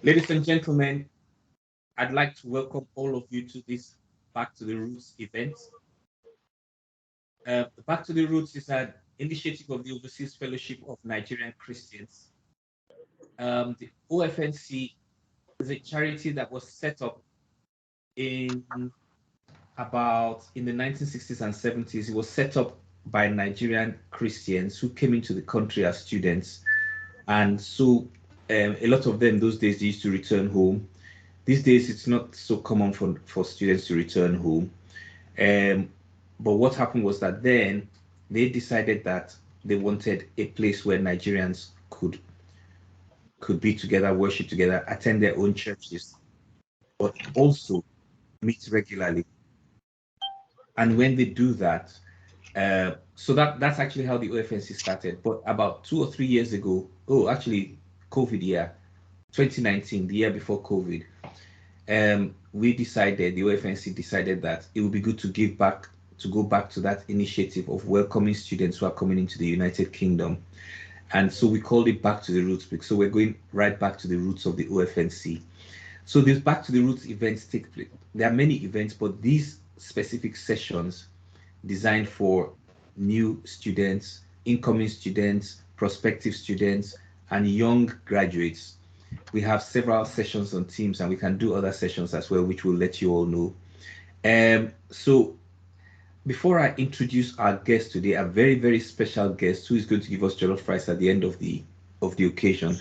Ladies and gentlemen, I'd like to welcome all of you to this Back to the Roots event. Back to the Roots is an initiative of the Overseas Fellowship of Nigerian Christians. The OFNC is a charity that was set up in the 1960s and 70s. It was set up by Nigerian Christians who came into the country as students. And so a lot of them those days they used to return home. These days it's not so common for students to return home. But what happened was that then they decided that they wanted a place where Nigerians could be together, worship together, attend their own churches, but also meet regularly. And when they do that, so that's actually how the OFNC started. But about 2 or 3 years ago, COVID year, 2019, the year before COVID, the OFNC decided that it would be good to go back to that initiative of welcoming students who are coming into the United Kingdom. And so we called it Back to the Roots, so we're going right back to the roots of the OFNC. So these Back to the Roots events take place. There are many events, but these specific sessions designed for new students, incoming students, prospective students, and young graduates. We have several sessions on Teams, and we can do other sessions as well, which we'll let you all know. So before I introduce our guest today, a very, very special guest who is going to give us jollof rice at the end of the occasion,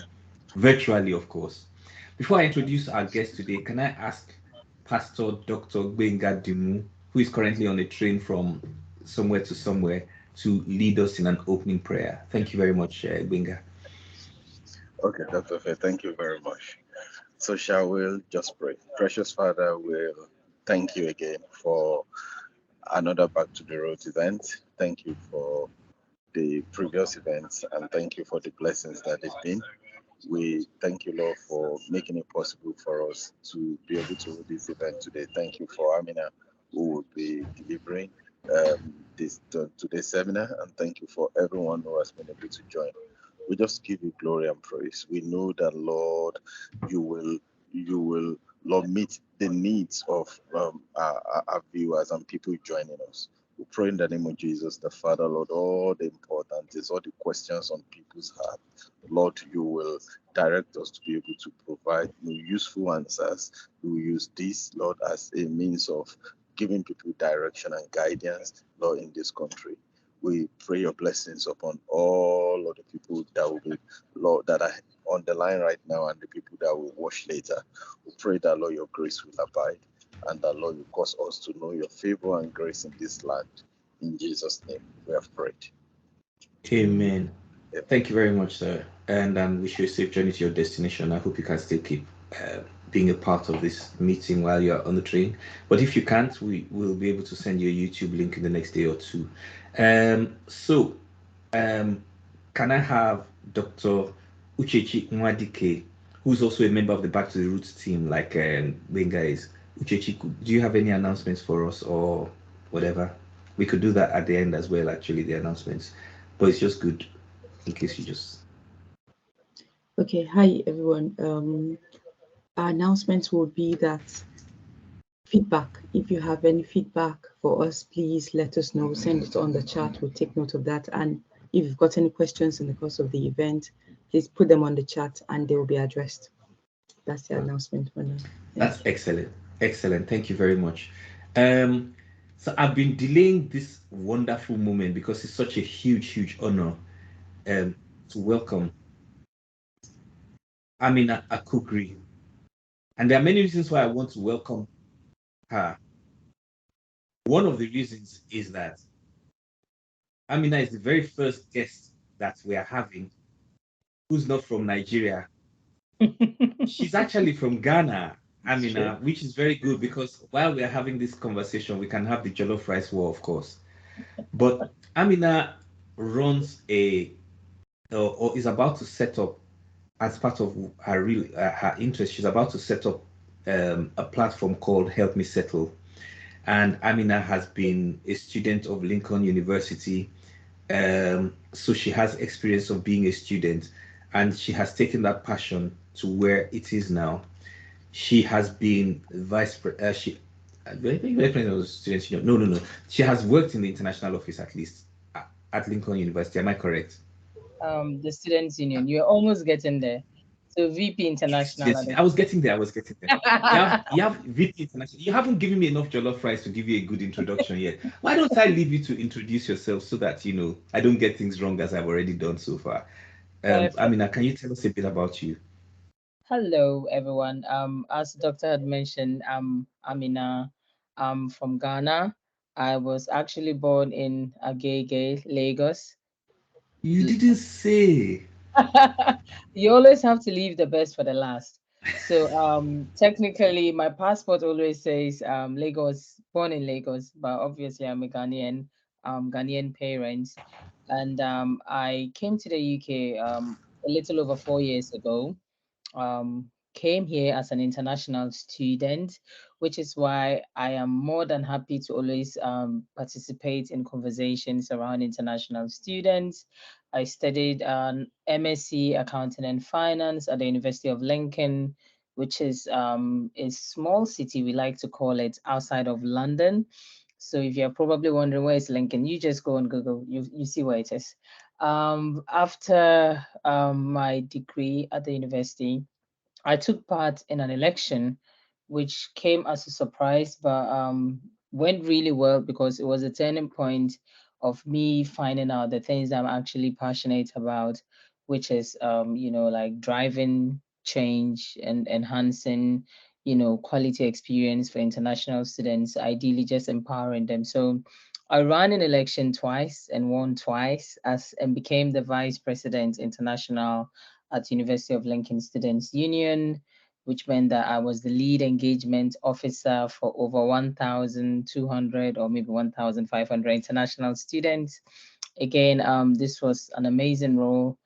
virtually, of course. Before I introduce our guest today, can I ask Pastor Dr. Gbenga Dimu, who is currently on a train from somewhere to somewhere, to lead us in an opening prayer? Thank you very much, Gbenga. Okay, Dr. Faye, thank you very much. So shall we just pray? Precious Father, we'll thank you again for another Back to the Road event. Thank you for the previous events, and thank you for the blessings that they've been. We thank you, Lord, for making it possible for us to be able to do this event today. Thank you for Amina, who will be delivering today's seminar, and thank you for everyone who has been able to join. We just give you glory and praise. We know that, Lord, you will, Lord, meet the needs of our viewers and people joining us. We pray in the name of Jesus, the Father, Lord, all the important is all the questions on people's heart. Lord, you will direct us to be able to provide useful answers. We will use this, Lord, as a means of giving people direction and guidance, Lord, in this country. We pray your blessings upon all of the people that will be, Lord, that are on the line right now and the people that will watch later. We pray that, Lord, your grace will abide and that, Lord, you cause us to know your favor and grace in this land. In Jesus' name, we have prayed. Amen. Yeah. Thank you very much, sir. And wish you a safe journey to your destination. I hope you can still keep being a part of this meeting while you're on the train. But if you can't, we will be able to send you a YouTube link in the next day or two. Can I have Dr. Uchechi Nwadike, who's also a member of the Back to the Roots team, like Benga is. Uchechi, do you have any announcements for us or whatever? We could do that at the end as well, actually, the announcements. But it's just good in case you just... Okay, hi everyone. Our announcement will be that feedback, if you have any feedback for us, please let us know. Send it on the chat. We'll take note of that. And if you've got any questions in the course of the event, please put them on the chat and they will be addressed. That's the announcement for now. That's excellent. Excellent. Thank you very much. So I've been delaying this wonderful moment because it's such a huge honor to welcome Amina Akugri. And there are many reasons why I want to welcome her. One of the reasons is that Amina is the very first guest that we are having who's not from Nigeria. She's actually from Ghana, Amina, which is very good because while we are having this conversation, we can have the jollof rice war, of course. But Amina runs or is about to set up, as part of her interest, she's about to set up a platform called Help Me Settle. And Amina has been a student of Lincoln University. So she has experience of being a student, and she has taken that passion to where it is now. She has been vice president of the students union. No. She has worked in the international office at least at Lincoln University. Am I correct? The Students Union. You're almost getting there. So VP Yes, International. yes. I was getting there. I was getting there. You have VP International. You haven't given me enough jollof rice to give you a good introduction yet. Why don't I leave you to introduce yourself so that I don't get things wrong as I've already done so far. Perfect. Amina, can you tell us a bit about you? Hello, everyone. As Doctor had mentioned, I'm Amina. I'm from Ghana. I was actually born in Agege, Lagos. You didn't say. You always have to leave the best for the last. So technically my passport always says Lagos, born in Lagos, but obviously I'm a Ghanaian, Ghanaian parents. And I came to the UK a little over 4 years ago. Came here as an international student, which is why I am more than happy to always participate in conversations around international students. I studied an MSc Accounting and Finance at the University of Lincoln, which is a small city, we like to call it, outside of London. So if you're probably wondering where is Lincoln, you just go on Google, you see where it is. After my degree at the university, I took part in an election, which came as a surprise, but went really well because it was a turning point of me finding out the things I'm actually passionate about, which is, like driving change and enhancing, quality experience for international students, ideally just empowering them. So I ran an election twice and won twice and became the vice president international at University of Lincoln Students Union, which meant that I was the lead engagement officer for over 1,200 or maybe 1,500 international students. Again, this was an amazing role.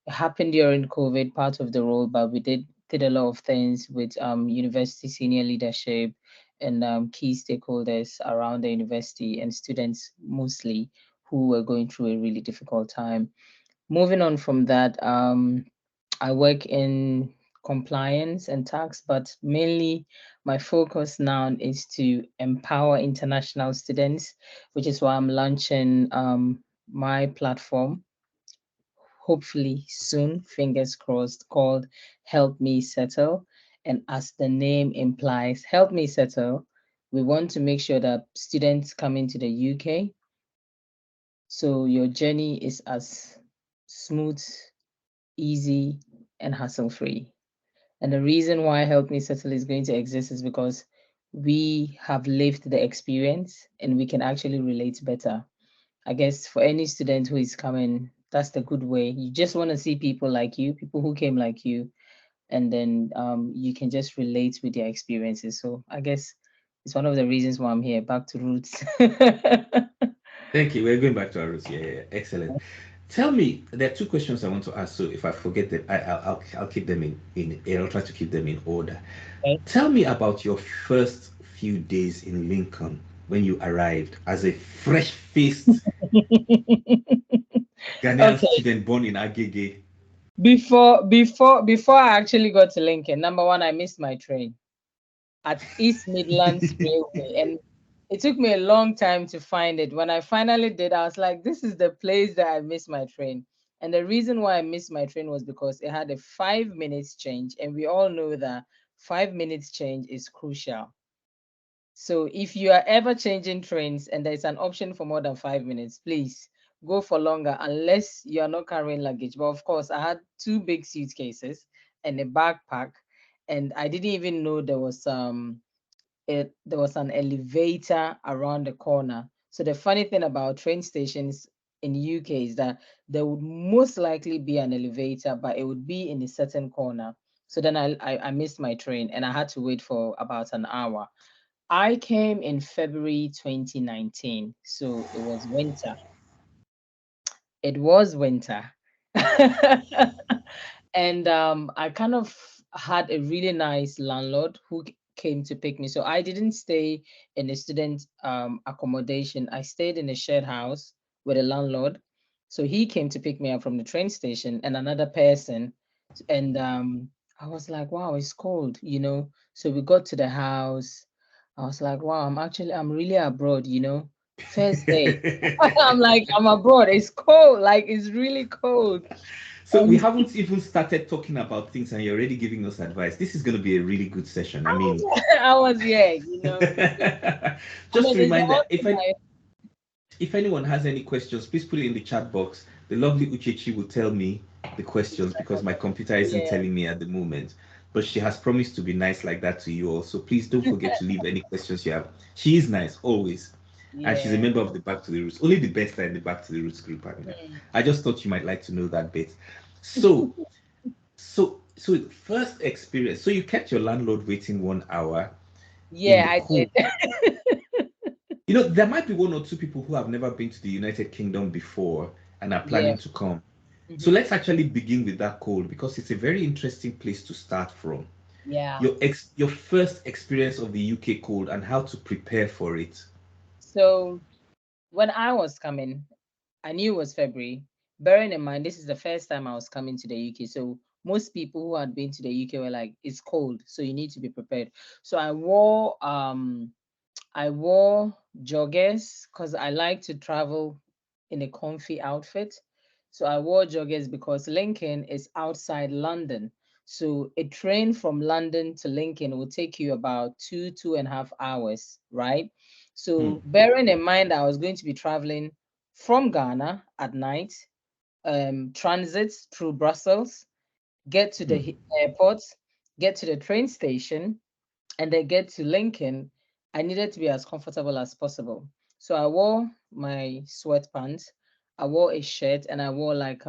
It happened during COVID, part of the role, but we did a lot of things with university senior leadership and key stakeholders around the university and students mostly who were going through a really difficult time. Moving on from that, I work in compliance and tax, but mainly my focus now is to empower international students, which is why I'm launching my platform, hopefully soon, fingers crossed, called Help Me Settle. And as the name implies, Help Me Settle, we want to make sure that students coming to the UK, so your journey is as smooth, easy, and hassle free. And the reason why Help Me Settle is going to exist is because we have lived the experience and we can actually relate better. I guess for any student who is coming, that's the good way. You just want to see people like you, people who came like you, and then you can just relate with their experiences. So I guess it's one of the reasons why I'm here. Back to roots. Thank you. We're going back to our roots. Yeah. Excellent. Tell me, there are two questions I want to ask. So if I forget them, I'll keep them I'll try to keep them in order. Okay. Tell me about your first few days in Lincoln when you arrived as a fresh-faced Ghanaian Okay. student born in Agege. Before I actually got to Lincoln, number one, I missed my train at East Midlands Railway, and it took me a long time to find it. When I finally did, I was like, this is the place that I missed my train. And the reason why I missed my train was because it had a 5 minutes change, and we all know that 5 minutes change is crucial. So if you are ever changing trains and there's an option for more than 5 minutes, please go for longer unless you are not carrying luggage. But of course, I had two big suitcases and a backpack, and I didn't even know there was an elevator around the corner. So the funny thing about train stations in UK is that there would most likely be an elevator, but it would be in a certain corner. So then I missed my train and I had to wait for about an hour. I came in February 2019, so it was winter. It was winter. And I kind of had a really nice landlord who came to pick me. So I didn't stay in a student accommodation. I stayed in a shared house with a landlord. So he came to pick me up from the train station and another person. And I was like, wow, it's cold, you know. So we got to the house. I was like, wow, I'm really abroad, you know. First day. I'm like, I'm abroad. It's cold. Like, it's really cold. So we And haven't even started talking about things, and you're already giving us advice. This is going to be a really good session. I mean, I was, yeah, you know. I just mean, to it's the remind that only time. if anyone has any questions, please put it in the chat box. The lovely Uchechi will tell me the questions because my computer isn't Yeah, telling me at the moment. But she has promised to be nice like that to you also. Please don't forget to leave any questions you have. She is nice always. And she's a yeah. member of the Back to the Roots. Only the best are in the Back to the Roots group, Amina. Mm. I just thought you might like to know that bit. So, so first experience. So you kept your landlord waiting 1 hour in Yeah, the I cold. did. You know, there might be one or two people who have never been to the United Kingdom before and are Yeah. planning to come. So Mhm. let's actually begin with that cold because it's a very interesting place to start from. Yeah. Your first experience of the UK cold and how to prepare for it. So when I was coming, I knew it was February. Bearing in mind, this is the first time I was coming to the UK. So most people who had been to the UK were like, it's cold, so you need to be prepared. So I wore joggers because I like to travel in a comfy outfit. So I wore joggers because Lincoln is outside London. So a train from London to Lincoln will take you about 2.5 hours, right? Hmm. So bearing in mind I was going to be traveling from Ghana at night, transit through Brussels, get to Hmm. the airport, get to the train station, and then get to Lincoln, I needed to be as comfortable as possible. So I wore my sweatpants, I wore a shirt, and I wore like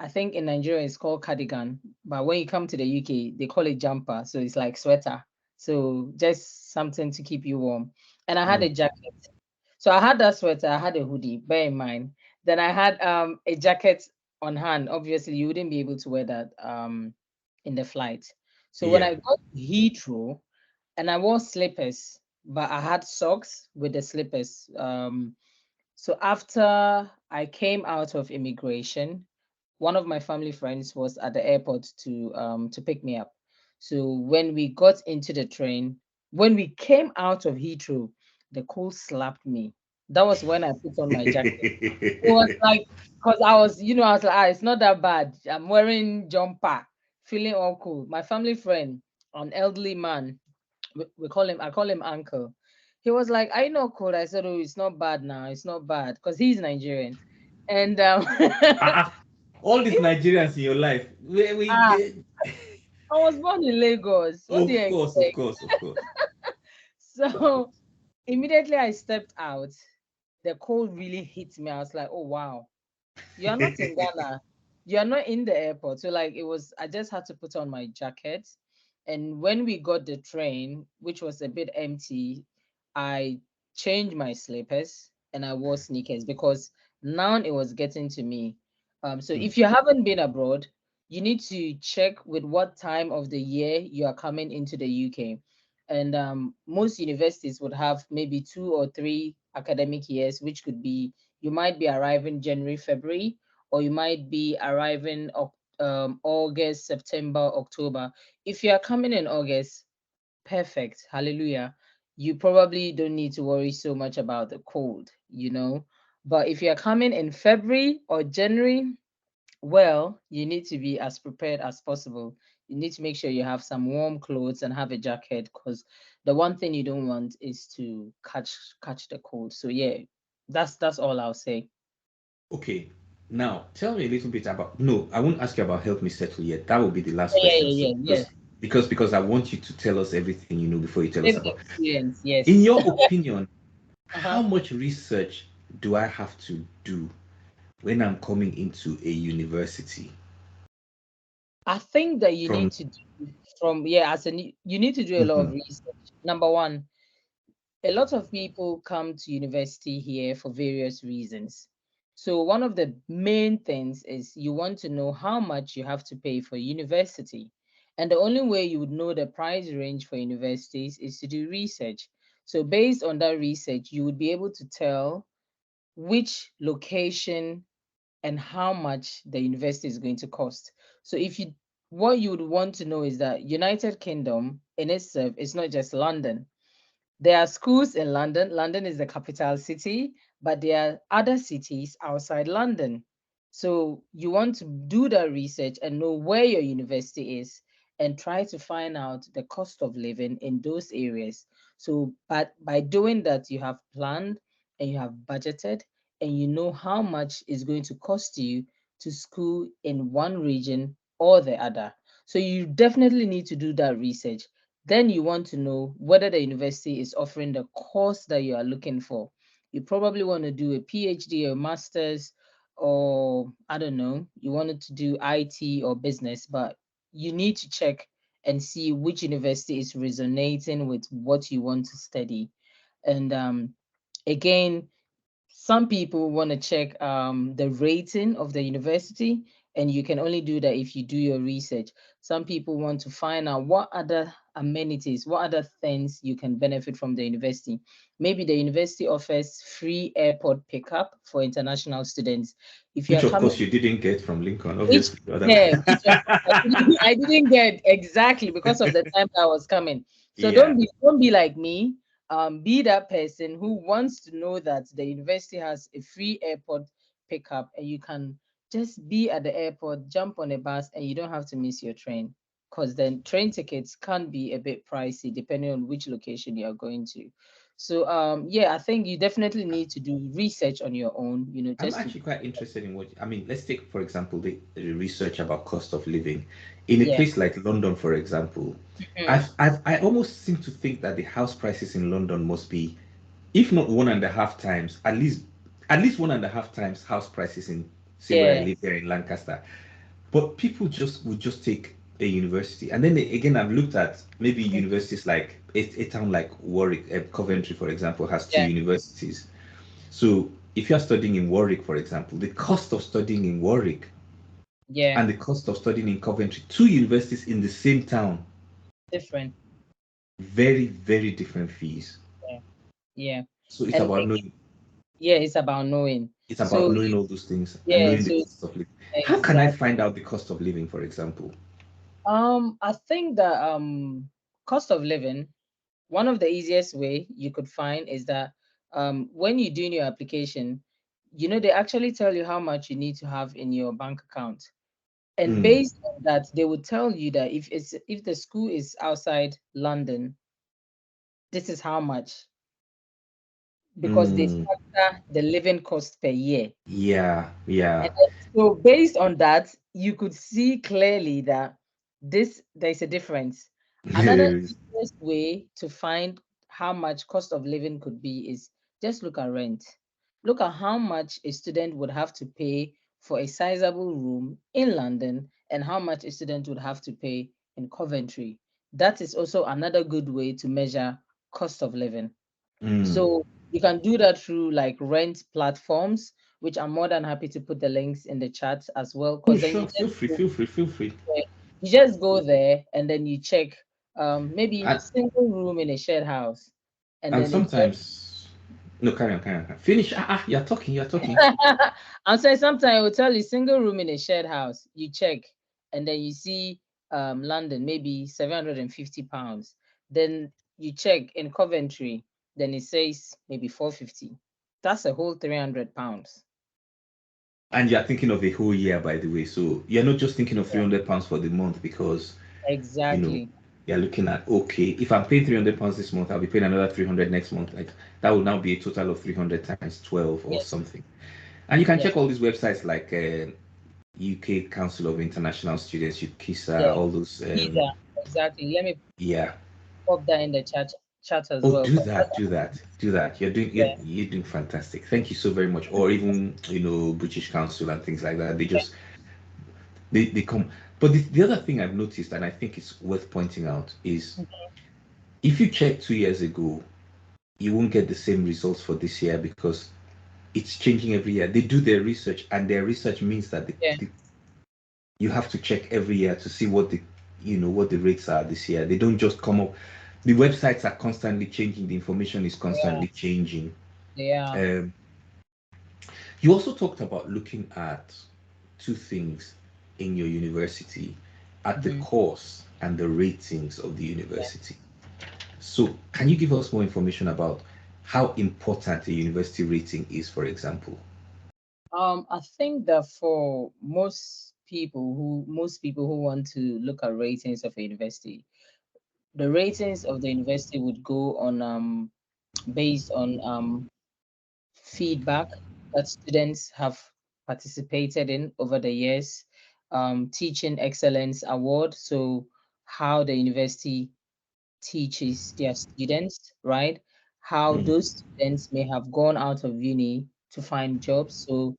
I think in Nigeria it's called cardigan, but when you come to the UK, they call it jumper. So it's like sweater. So just something to keep you warm. And I had Hmm. a jacket. So I had that sweater, I had a hoodie, bear in mind. Then I had a jacket on hand. Obviously, you wouldn't be able to wear that in the flight. So when Yeah. I got to Heathrow, and I wore slippers, but I had socks with the slippers. So after I came out of immigration, one of my family friends was at the airport to pick me up. So when we got into the train, when we came out of Heathrow, the cold slapped me. That was when I put on my jacket. It was like, because I was like, it's not that bad. I'm wearing jumper, feeling all cool. My family friend, an elderly man, I call him uncle. He was like, "Are you not cold?" I said, "Oh, it's not bad now. It's not bad," because he's Nigerian. And Ah, all these Nigerians in your life. ah, I was born in Lagos. What do you Of course, of expect? course, of course. So immediately I stepped out. The cold really hit me. I was like, "Oh wow, you're not in Ghana. You're not in the airport." So like it was, I just had to put on my jacket. And when we got the train, which was a bit empty, I changed my slippers and I wore sneakers because now it was getting to me. So Hmm. if you haven't been abroad, you need to check with what time of the year you are coming into the UK. And most universities would have maybe 2 or 3 academic years, which could be, you might be arriving January, February, or you might be arriving August, September, October. If you are coming in August, perfect, hallelujah. You probably don't need to worry so much about the cold, you know. But if you're coming in February or January, well, you need to be as prepared as possible. You need to make sure you have some warm clothes and have a jacket, because the one thing you don't want is to catch the cold. So yeah, that's all I'll say. Okay. Now, tell me a little bit about. No, I won't ask you about Help Me Settle yet. That will be the last Yeah, question. yeah, So yeah, yeah. because I want you to tell us everything you know before you tell us Lived about. experience, In yes. your opinion, Uh-huh. how much research do I have to do when I'm coming into a university? I think that you From need to do from yeah, you need to do a lot of Mhm. research. Number one, a lot of people come to university here for various reasons. So one of the main things is you want to know how much you have to pay for university. And the only way you would know the price range for universities is to do research. So based on that research, you would be able to tell which location and how much the university is going to cost. So if you, what you would want to know is that United Kingdom in itself is not just London. There are schools in London. London is the capital city, but there are other cities outside London. So you want to do that research and know where your university is and try to find out the cost of living in those areas. So, but by doing that, you have planned and you have budgeted and you know how much is going to cost you to school in one region or the other. So you definitely need to do that research. Then you want to know whether the university is offering the course that you are looking for. You probably want to do a PhD or a master's, or I don't know, you wanted to do IT or business, but you need to check and see which university is resonating with what you want to study. And again, some people want to check the rating of the university, and you can only do that if you do your research. Some people want to find out what other amenities, what other things you can benefit from the university. Maybe the university offers free airport pickup for international students. If you Which are of coming, course you didn't get from Lincoln, which, obviously. yeah, which I didn't get exactly because of the time I was coming. So Yeah. don't be like me. Be that person who wants to know that the university has a free airport pickup and you can just be at the airport, jump on a bus, and you don't have to miss your train. Because then train tickets can be a bit pricey depending on which location you are going to. So yeah, I think you definitely need to do research on your own, you know, I'm just to, actually quite interested in what I mean. Let's take, for example, the research about cost of living in a yeah. place like London, for example. Mhm. I almost seem to think that the house prices in London must be, if not one and a half times, at least one and a half times house prices in, say, where I Yeah. live here in Lancaster. But people just would just take a university, and then again, I've looked at maybe universities like a town like Warwick, Coventry, for example, has two Yeah. universities. So if you're studying in Warwick, for example, the cost of studying in Warwick Yeah. and the cost of studying in Coventry, two universities in the same town, Different. very, very different fees. Yeah. Yeah. So it's And about knowing, yeah, it's about knowing. it's about So knowing all those things and yeah, knowing the so cost of living. How can I exactly. find out the cost of living, for example? I think that cost of living, one of the easiest way you could find is that when you're doing your application, you know, they actually tell you how much you need to have in your bank account. And Mm, based on that, they would tell you that if the school is outside London, this is how much, because they mm, factor the living cost per year. yeah, And yeah. then, so based on that, you could see clearly that there's a difference. Another There is. easiest way to find how much cost of living could be is just look at rent. Look at how much a student would have to pay for a sizable room in London and how much a student would have to pay in Coventry. That is also another good way to measure cost of living. Mm. So you can do that through like rent platforms, which I'm more than happy to put the links in the chat as well. Oh, Because then sure. Feel free, feel free, feel free. go there and then you check maybe And, single room in a shared house. And and then it says sometimes, no, carry on, carry on. Finish. You're talking, you're talking. I'm saying sometimes it will tell you single room in a shared house. You check and then you see London, maybe £750. Then you check in Coventry, then it says maybe 450. That's a whole £300. And you're thinking of a whole year, by the way. So you're not just thinking of £300 for the month because, you know, Exactly. you're looking at, okay, if I'm paying £300 this month, I'll be paying another 300 next month. Like that will now be a total of 300 times 12 or Yes. something. And you can Yes. check all these websites like UK Council of International Students, UKISA, Yeah. all those. Visa. Exactly. Let me Yeah. pop that in the chat as Oh, well. do that, do that, do that. Yeah. You're doing fantastic. Thank you so very much. Or even British Council and things like that. They come. But the other thing I've noticed, and I think it's worth pointing out, is if you check 2 years ago, you won't get the same results for this year because it's changing every year. They do their research, and their research means that Yeah. you have to check every year to see what what the rates are this year. They don't just come up. The websites are constantly changing. The information is constantly changing. Yeah. You also talked about looking at two things in your university, at the course and the ratings of the university. So, can you give us more information about how important a university rating is, for example? I think that for most people who want to look at ratings of a university, the ratings of the university would go on based on feedback that students have participated in over the years, teaching excellence award, so how the university teaches their students, right? How those students may have gone out of uni to find jobs. So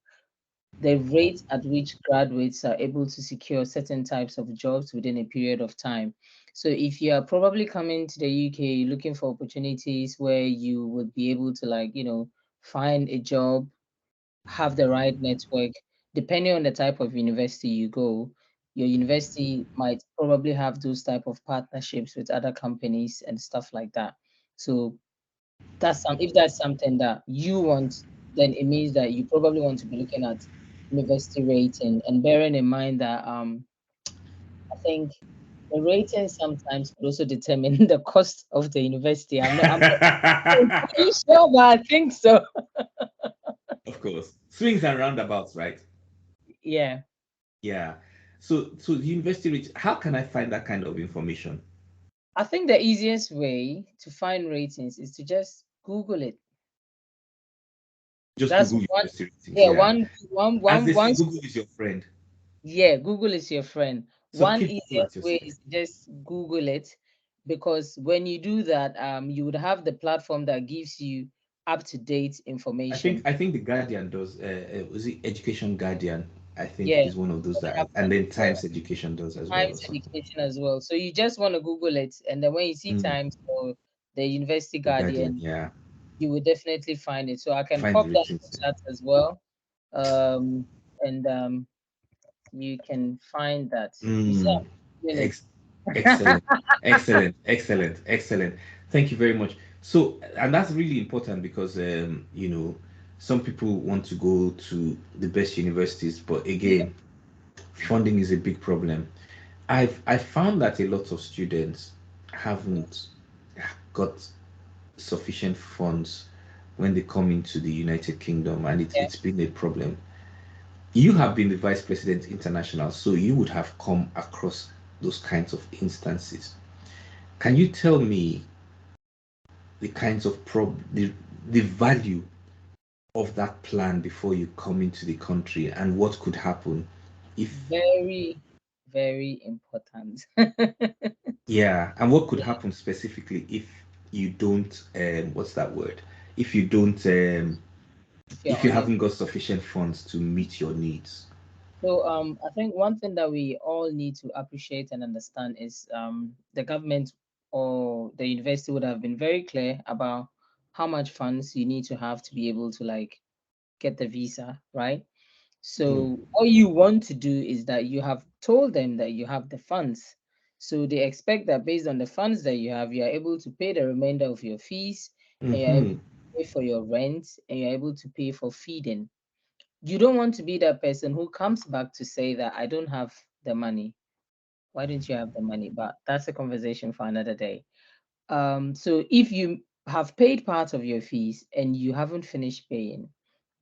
the rate at which graduates are able to secure certain types of jobs within a period of time. So if you are probably coming to the UK looking for opportunities where you would be able to find a job, have the right network, depending on the type of university you go, your university might probably have those type of partnerships with other companies and stuff like that. So if that's something that you want, then it means that you probably want to be looking at university rating and bearing in mind that I think the rating sometimes could also determine the cost of the university. I'm not entirely sure, but I think so. Of course, swings and roundabouts, right? Yeah. Yeah. So the university rate, how can I find that kind of information? I think the easiest way to find ratings is to just Google it. Just That's Google one. university ratings. Yeah, Yeah. one, one, As one, they say, one. Google is your friend. Yeah, Google is your friend. So One keep Google at easiest your way side. is to just Google it, because when you do that, you would have the platform that gives you up-to-date information. I think the Guardian does. Was it Education Guardian? I think it Yeah, is one of those we that, have and that then as well. Times Education does as well, or Times something. Education as well. So you just want to Google it, and then when you see Mm, Times or the University the Guardian, Guardian, yeah. you will definitely find it. So I can Find the pop that in ratings the there. chat as well. And you can find that. You see, Mm, I'm doing ex it. excellent, excellent, excellent, excellent. Thank you very much. So, and that's really important because, some people want to go to the best universities, but Yeah, again, funding is a big problem. I found that a lot of students haven't got sufficient funds when they come into the United Kingdom, and yeah. it's been a problem. You have been the vice president international, so you would have come across those kinds of instances. Can you tell me the kinds of the value of that plan before you come into the country, and what could happen if Very, very important. yeah, and what could happen specifically if you don't what's that word, if you don't If you're if you unable. haven't got sufficient funds to meet your needs. So I think one thing that we all need to appreciate and understand is the government or the university would have been very clear about how much funds you need to have to be able to get the visa, right? Mm, So all you want to do is that you have told them that you have the funds. So they expect that based on the funds that you are able to pay the remainder of your fees, and you're able mm-hmm, to pay for your rent, and you're able to pay for feeding. You don't want to be that person who comes back to say that I don't have the money. Why don't you have the money? But that's a conversation for another day. So if you have paid part of your fees and you haven't finished paying,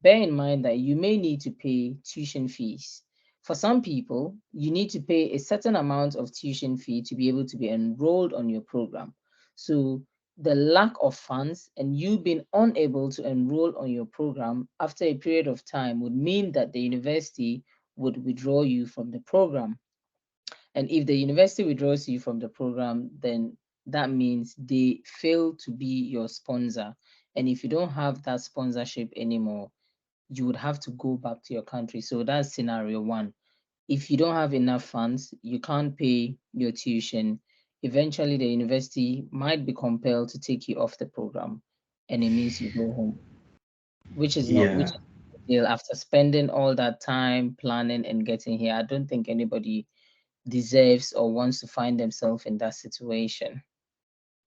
bear in mind that you may need to pay tuition fees. For some people, you need to pay a certain amount of tuition fee to be able to be enrolled on your program. So the lack of funds and you being unable to enroll on your program after a period of time would mean that the university would withdraw you from the program. And if the university withdraws you from the program, then that means they fail to be your sponsor. And if you don't have that sponsorship anymore, you would have to go back to your country. So that's scenario one. If you don't have enough funds, you can't pay your tuition. Eventually, the university might be compelled to take you off the program, and it means you go home, which yeah, is ideal after spending all that time planning and getting here. I don't think anybody deserves or wants to find themselves in that situation.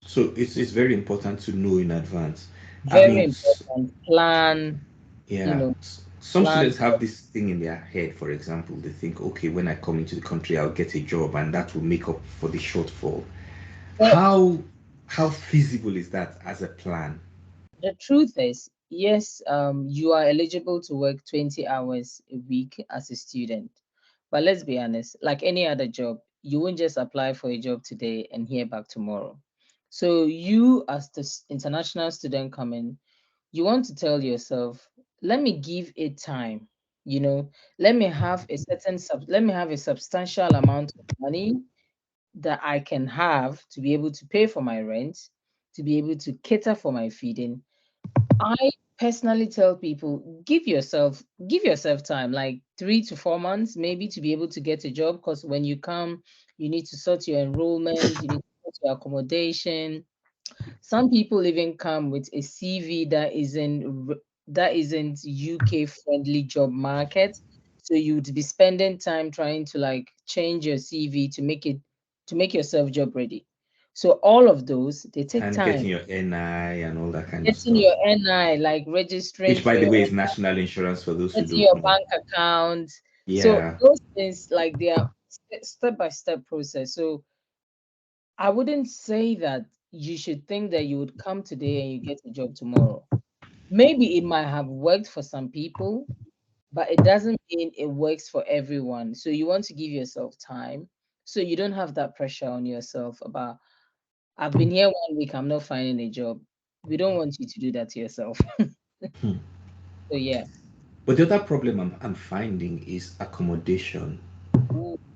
So it's very important to know in advance. I Very mean, important. Plan, you yeah, know, some plan. students have this thing in their head. For example, they think, okay, when I come into the country, I'll get a job, and that will make up for the shortfall. Well, How how feasible is that as a plan? the truth is, yes, you are eligible to work 20 hours a week as a student. But let's be honest, like any other job, you won't just apply for a job today and hear back tomorrow. So you, as the international student coming, you want to tell yourself, let me give it time, you know, let me have a let me have a substantial amount of money that I can have to be able to pay for my rent, to be able to cater for my feeding. I personally tell people, give yourself time, like 3 to 4 months, maybe, to be able to get a job. Because when you come, you need to sort your enrollment, you need to sort your accommodation. Some people even come with a CV that isn't UK friendly job market. So you'd be spending time trying to like change your CV to make yourself job ready. So all of those, they take And time. getting your NI and all that kind of Getting stuff. your NI, like registering Which, by for the your way, is national insurance for those who getting don't your know. bank account. So Yeah. those things, like, they are step by step process. So I wouldn't say that you should think that you would come today and you get a job tomorrow. Maybe it might have worked for some people, but it doesn't mean it works for everyone. So you want to give yourself time so you don't have that pressure on yourself about, I've been here 1 week, I'm not finding a job. We don't want you to do that to yourself. Hmm. So yeah. But the other problem I'm finding is accommodation.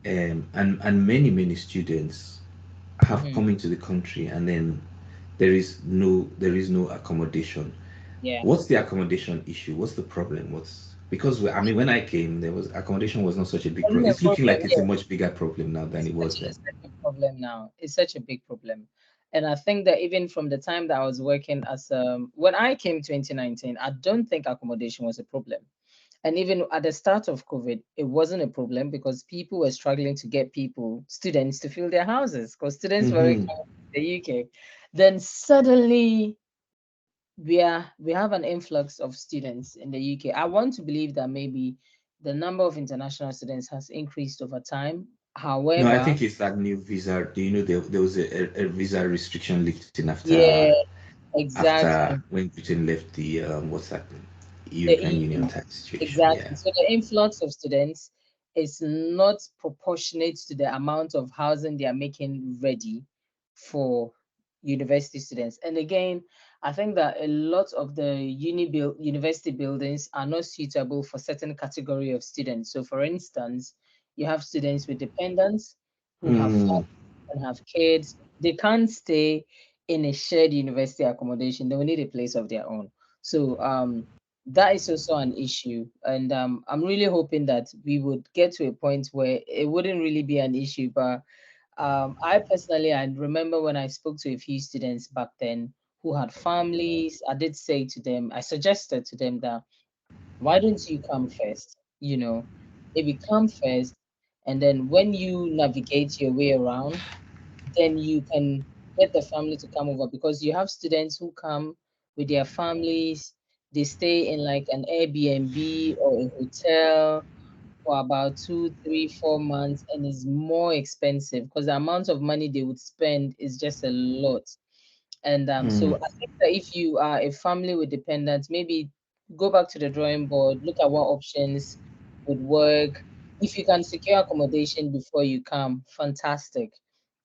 And many students have Mm-hmm. come into the country, and then there is no accommodation. Yeah. What's the accommodation issue? What's the problem? What's because I mean, when I came, there was accommodation was not such a big problem. Wasn't a It's looking problem like it's a here. much bigger problem now than it was then. It's such a problem now. It's such a big problem. And I think that even from the time that I was working as when I came 2019, I don't think accommodation was a problem. And even at the start of COVID, it wasn't a problem because people were struggling to get students to fill their houses because students were Hmm. coming to the UK. Then suddenly we have an influx of students in the UK. I want to believe that maybe the number of international students has increased over time. No, I However, think it's that new visa. Do you know there was a visa restriction lifting yeah, after exactly. when Britain left the what's that, The European Union EU, type situation? exactly. Yeah. So the influx of students is not proportionate to the amount of housing they are making ready for university students. And again, I think that a lot of the university buildings are not suitable for certain category of students. So for instance, you have students with dependents who have Hmm. families and have kids. They can't stay in a shared university accommodation. They will need a place of their own. So that is also an issue. And I'm really hoping that we would get to a point where it wouldn't really be an issue. But I personally, I remember when I spoke to a few students back then who had families, I did say to them, I suggested to them that, why don't you come first? Maybe come first. And then when you navigate your way around, then you can get the family to come over, because you have students who come with their families. They stay in like an Airbnb or a hotel for about 2, 3, 4 months, and it's more expensive because the amount of money they would spend is just a lot. And so Hmm. I think that if you are a family with dependents, maybe go back to the drawing board, look at what options would work. If you can secure accommodation before you come, fantastic.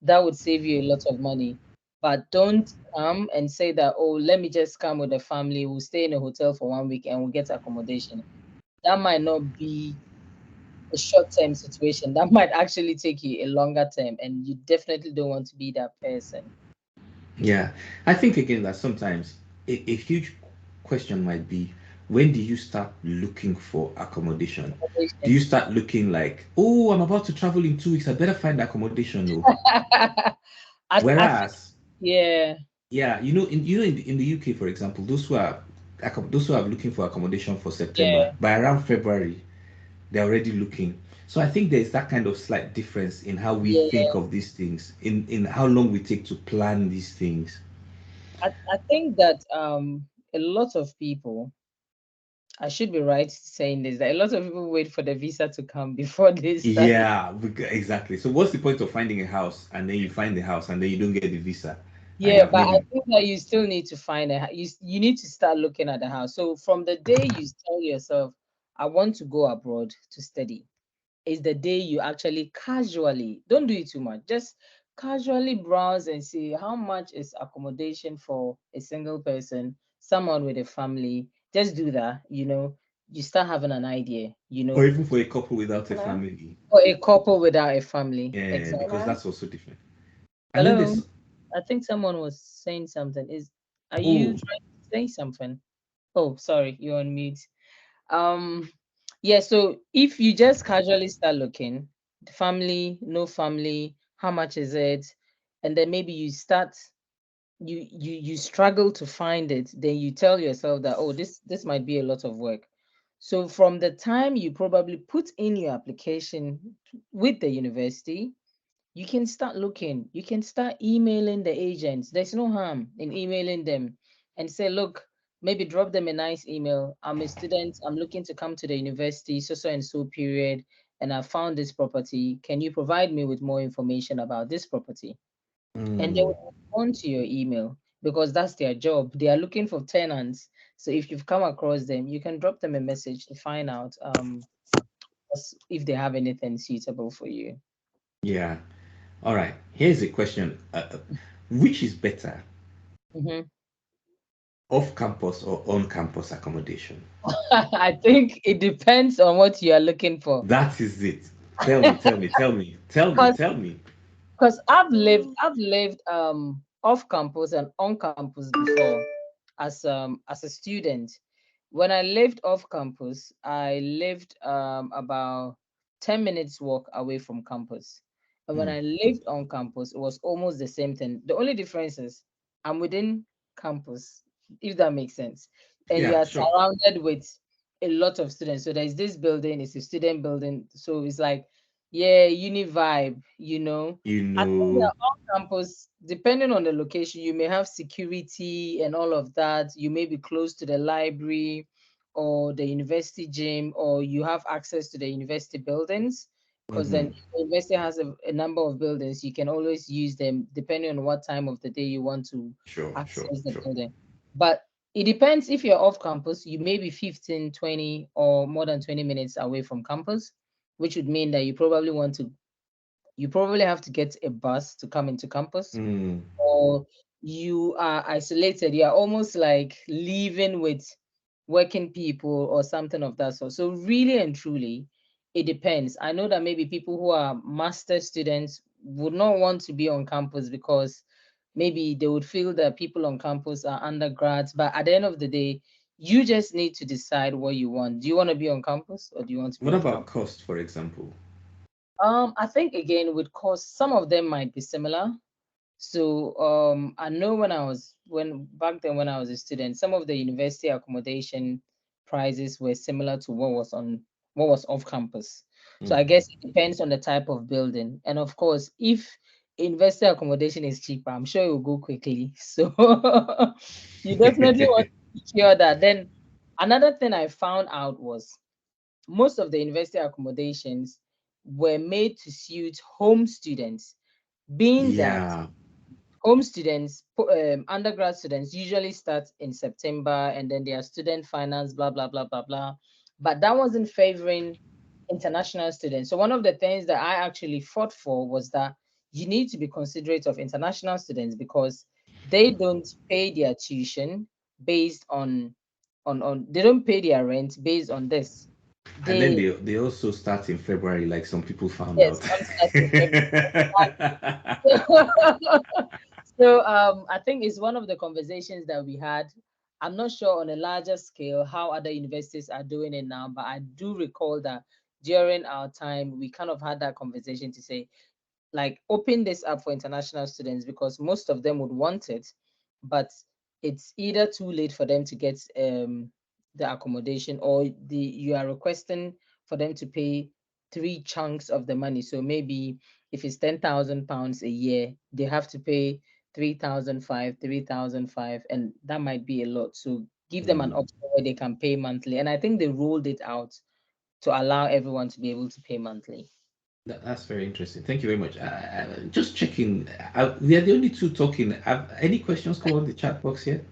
That would save you a lot of money. But don't come and say that, oh, let me just come with the family, we'll stay in a hotel for 1 week and we'll get accommodation. That might not be a short-term situation. That might actually take you a longer term, and you definitely don't want to be that person. Yeah, I think again that sometimes a huge question might be, when do you start looking for accommodation? Do you Accommodation. start looking like, oh, I'm about to travel in 2 weeks, I better find accommodation? No. I think, Whereas, yeah. yeah, in the UK, for example, those who are looking for accommodation for Yeah, September, by around February, they're already looking. So I think there's that kind of slight difference in how we Yeah, think of these things, in how long we take to plan these things. I think that a lot of people, I should be right saying this, that a lot of people wait for the visa to come before they start. Yeah, exactly. So what's the point of finding a house and then you find the house and then you don't get the visa and you Yeah, have but I maybe. think that you still need to find you need to start looking at the house. So from the day you tell yourself, I want to go abroad to study, is the day you actually casually, don't do it too much, just casually browse and see how much is accommodation for a single person, someone with a family. Just do that, you start having an idea, Or even for a couple without a Hello? family. or a couple without a family. Yeah, Exactly. because Hello? that's also different. And then Hello, there's, I think someone was saying something. Are you oh, trying to say something? Oh, sorry, you're on mute. Um, yeah, so if you just casually start looking, the family, no family, how much is it? And then maybe you struggle to find it, then you tell yourself that, oh, this might be a lot of work. So from the time you probably put in your application with the university, you can start looking. You can start emailing the agents. There's no harm in emailing them and say, look, maybe drop them a nice email. I'm a student. I'm looking to come to the university, so and so period, and I found this property. Can you provide me with more information about this property? And they mm, will respond to your email because that's their job. They are looking for tenants. So if you've come across them, you can drop them a message to find out if they have anything suitable for you. yeah. All right. Here's a question. Which is better, Mhm. off campus or on campus accommodation? I think it depends on what you are looking for. That is it. Tell me, tell me, tell me, tell me, Because tell me. I've lived off campus and on campus before as a student. When I lived off campus, I lived about 10 minutes walk away from campus. And when Mm. I lived on campus, it was almost the same thing. The only difference is I'm within campus, if that makes sense. And you Yeah, are sure. surrounded with a lot of students. So there's this building, it's a student building. So it's like, yeah, uni vibe. You I think that know, on campus, depending on the location, you may have security and all of that. You may be close to the library or the university gym, or you have access to the university buildings. Because then hmm, if the university has a number of buildings, you can always use them depending on what time of the day you want to sure, sure, access the sure. building. But it depends. If you're off campus, you may be 15, 20, or more than 20 minutes away from campus, which would mean that you probably have to get a bus to come into campus, Mm, or you are isolated. You are almost like living with working people or something of that sort. So really and truly, it depends. I know that maybe people who are master students would not want to be on campus because maybe they would feel that people on campus are undergrads. But at the end of the day, you just need to decide what you want. Do you want to be on campus or do you want to be what off about campus? cost, for example? I think again with cost, some of them might be similar. So I know when back then when I was a student, some of the university accommodation prices were similar to what was off campus. So Mm. I guess it depends on the type of building. And of course, if university accommodation is cheaper, I'm sure it will go quickly. So you definitely want to secure that. Then another thing I found out was most of the university accommodations were made to suit home students, being that Yeah. home students, undergrad students usually start in September and then their student finance, blah, blah, blah, blah, blah. But that wasn't favoring international students. So one of the things that I actually fought for was that you need to be considerate of international students because they don't pay their tuition based on they don't pay their rent based on this. And then They they also start in February, like some people found Yes, out. some start in February. So I think it's one of the conversations that we had. I'm not sure on a larger scale how other universities are doing it now, but I do recall that during our time we kind of had that conversation to say, like, open this up for international students because most of them would want it, but it's either too late for them to get the accommodation or you are requesting for them to pay 3 chunks of the money. So maybe if it's £10,000 a year, they have to pay 3,500, and that might be a lot. So give them an option where they can pay monthly. And I think they rolled it out to allow everyone to be able to pay monthly. That's very interesting. Thank you very much. Just checking. We are the only two talking. Have any questions come on the chat box here?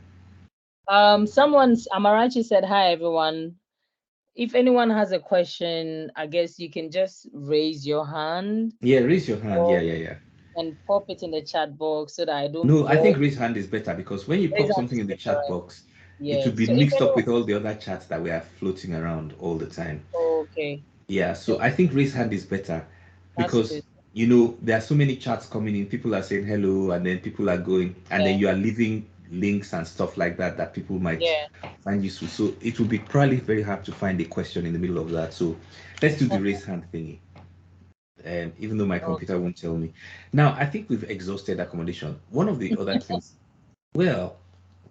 Amarachi said, "Hi everyone. If anyone has a question, I guess you can just raise your hand." Yeah, raise your hand. Yeah. And pop it in the chat box so that I don't. No, I think raise hand is better, because when you pop something in the chat box, it will be mixed up with all the other chats that we are floating around all the time. Okay. Yeah, so I think raise hand is better, because you know there are so many chats coming in. People are saying hello, and then people are going, and then you are leaving links and stuff like that people might find useful. So it will be probably very hard to find a question in the middle of that. So let's do the raise hand thingy. Even though my computer won't tell me. Now, I think we've exhausted accommodation. One of the other things, well,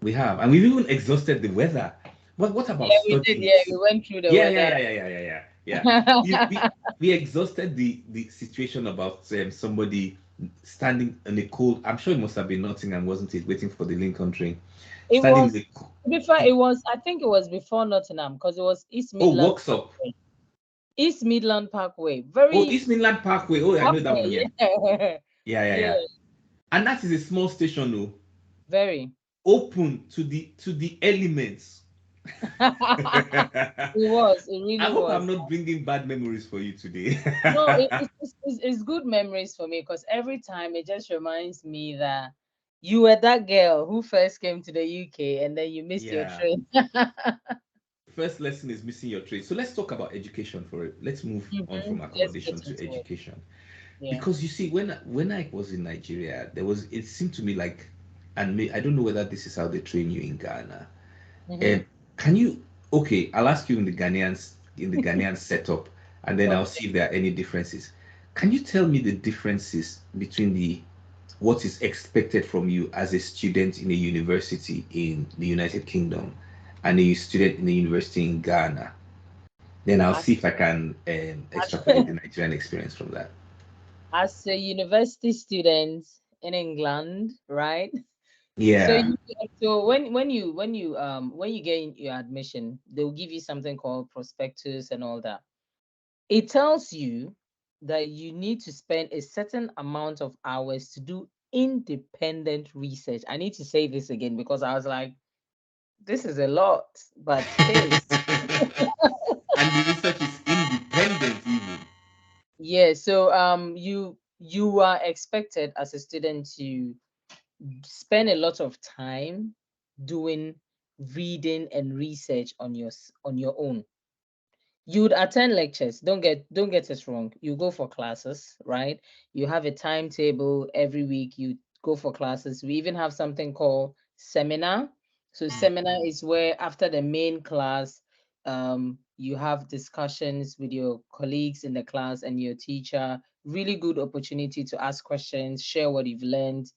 we have, and we've even exhausted the weather. What about studies? We went through the weather. Yeah. We exhausted the situation about somebody standing in the cold. I'm sure it must have been Nottingham, wasn't it? Waiting for the Lincoln train. It was before. It was. I think it was before Nottingham, because it was East Midland. Oh, works up. East Midland Parkway. East Midland Parkway. Oh, I know that one. Yeah. And that is a small station, though. Very open to the elements. It really was. I hope I'm not bringing bad memories for you today. No, it's good memories for me, because every time it just reminds me that you were that girl who first came to the UK and then you missed your train. First lesson is missing your train. So let's talk about education for it. Let's move on from accommodation to education. Because you see, when I was in Nigeria, it seemed to me like, and I don't know whether this is how they train you in Ghana. Can you? Okay, I'll ask you in the Ghanaian setup, and then I'll see if there are any differences. Can you tell me the differences between what is expected from you as a student in a university in the United Kingdom and a student in a university in Ghana? Then I'll see if I can extrapolate the Nigerian experience from that. As a university student in England, right? Yeah. So when you get your admission, they'll give you something called prospectus and all that. It tells you that you need to spend a certain amount of hours to do independent research. I need to say this again, because I was like, this is a lot, but hey. And the research is independent even. Yeah, so you are expected as a student to spend a lot of time doing reading and research on your own. You'd attend lectures. Don't get us wrong. You go for classes, right? You have a timetable every week. You go for classes. We even have something called seminar. So seminar is where after the main class, you have discussions with your colleagues in the class and your teacher. Really good opportunity to ask questions, share what you've learned.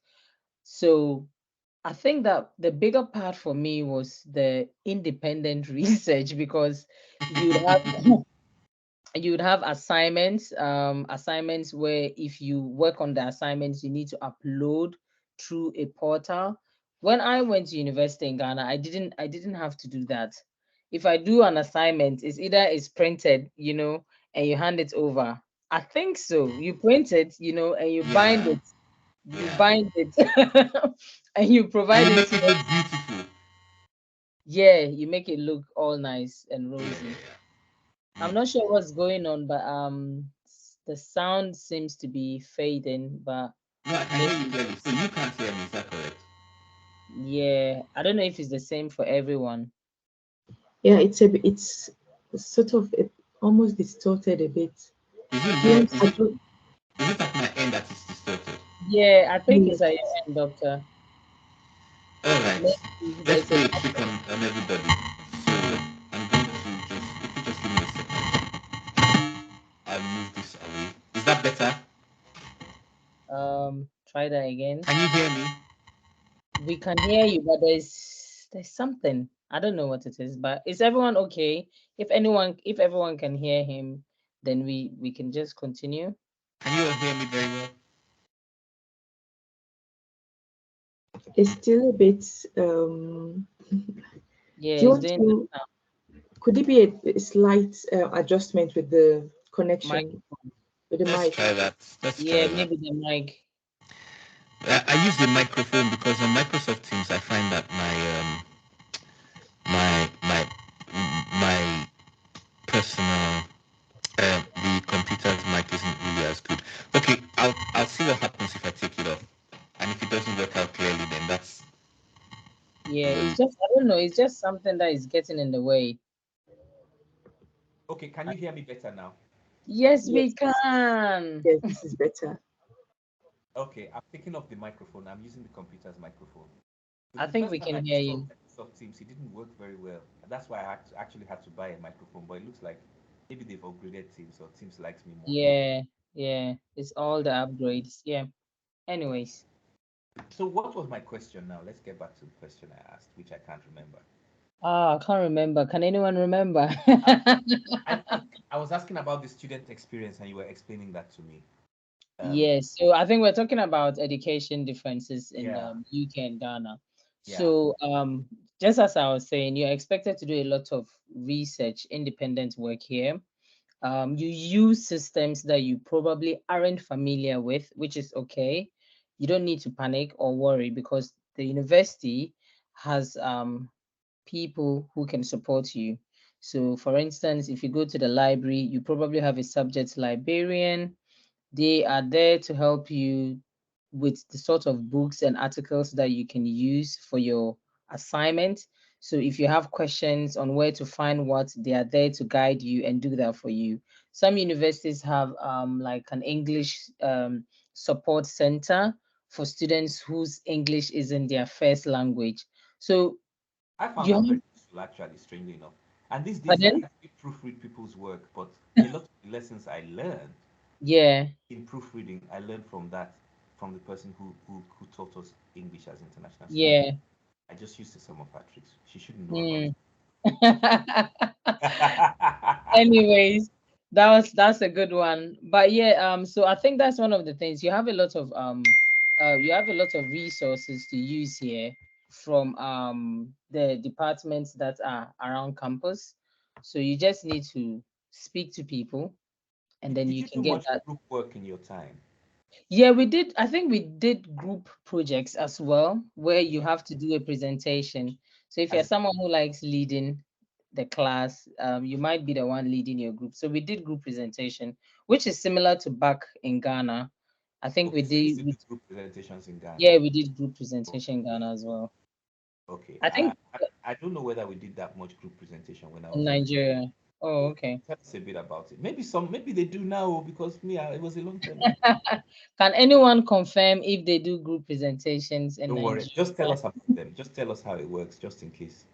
So I think that the bigger part for me was the independent research, because you'd have assignments where if you work on the assignments, you need to upload through a portal. When I went to university in Ghana, I didn't have to do that. If I do an assignment, it's printed, and you hand it over. I think so. You print it, and you bind it. You bind it and you provide it to look beautiful. Yeah, you make it look all nice and rosy. I'm not sure what's going on, but the sound seems to be fading, but no, I can hear you clearly. So you can't hear me, is that correct? Yeah, I don't know if it's the same for everyone. Yeah, it's sort of almost distorted a bit. Is it at my end that it's distorted? Yeah, I think it's at your end, doctor. All right, let's do a check on everybody. So I'm going to if you just give me a second, I'll move this away. Is that better? Try that again. Can you hear me? We can hear you, but there's There's something. I don't know what it is, but is everyone okay? If everyone can hear him, then we can just continue. Can you hear me very well? It's still a bit. Yeah, Do you it's want doing to? Could it be a slight adjustment with the connection microphone. with the Let's mic? try that. Let's Yeah, try that. maybe the mic. I use the microphone because on Microsoft Teams I find that my personal the computer's mic isn't really as good. Okay, I'll see what happens if I take it off, and if it doesn't work out clearly, then that's Yeah, it's just I don't know. It's just something that is getting in the way. okay. Can you hear me better now? Yes, Yes. we can. Yes, this is better. Okay, I'm taking off the microphone. I'm using the computer's microphone. I The think first we time I can hear installed you. Microsoft Teams, it didn't work very well. That's why I actually had to buy a microphone. But it looks like maybe they've upgraded Teams, or Teams likes me more. Yeah. It's all the upgrades. Yeah. Anyways. So what was my question now? Let's get back to the question I asked, which I can't remember. I can't remember. Can anyone remember? I think I was asking about the student experience, and you were explaining that to me. Yes. So I think we're talking about education differences in Yeah, UK and Ghana. yeah. So just as I was saying, you're expected to do a lot of research, independent work here. You use systems that you probably aren't familiar with, which is okay. You don't need to panic or worry because the university has people who can support you. So, for instance, if you go to the library, you probably have a subject librarian. They are there to help you with the sort of books and articles that you can use for your assignment. So if you have questions on where to find what, they are there to guide you and do that for you. Some universities have like an English support center for students whose English isn't their first language. So I found you that have, very useful, actually, strangely enough. And these days, I pardon? actually proofread people's work, but a lot of the lessons I learned Yeah, in proofreading, I learned from the person who taught us English as international students. yeah. I just used some of her tricks. She shouldn't know about Hmm. it. Anyways, that's a good one. But yeah, so I think that's one of the things. You have a lot of resources to use here from the departments that are around campus. So you just need to speak to people and then Did you you can do get much that. group work in your time? Yeah, we did. I think we did group projects as well, where you Yeah. have to do a presentation. So if you're As someone who likes leading the class, you might be the one leading your group. So we did group presentation, which is similar to back in Ghana. I think we okay, so you used did. to do group presentations in Ghana. Yeah, we did group presentation in Okay. Ghana as well. Okay. I think I don't know whether we did that much group presentation when I in was in. Nigeria. Oh, So okay. tell us a bit about it. Maybe they do now because it was a long time ago. Can anyone confirm if they do group presentations in Don't worry. Just tell Nigeria? us about them. Just tell us how it works, just in case.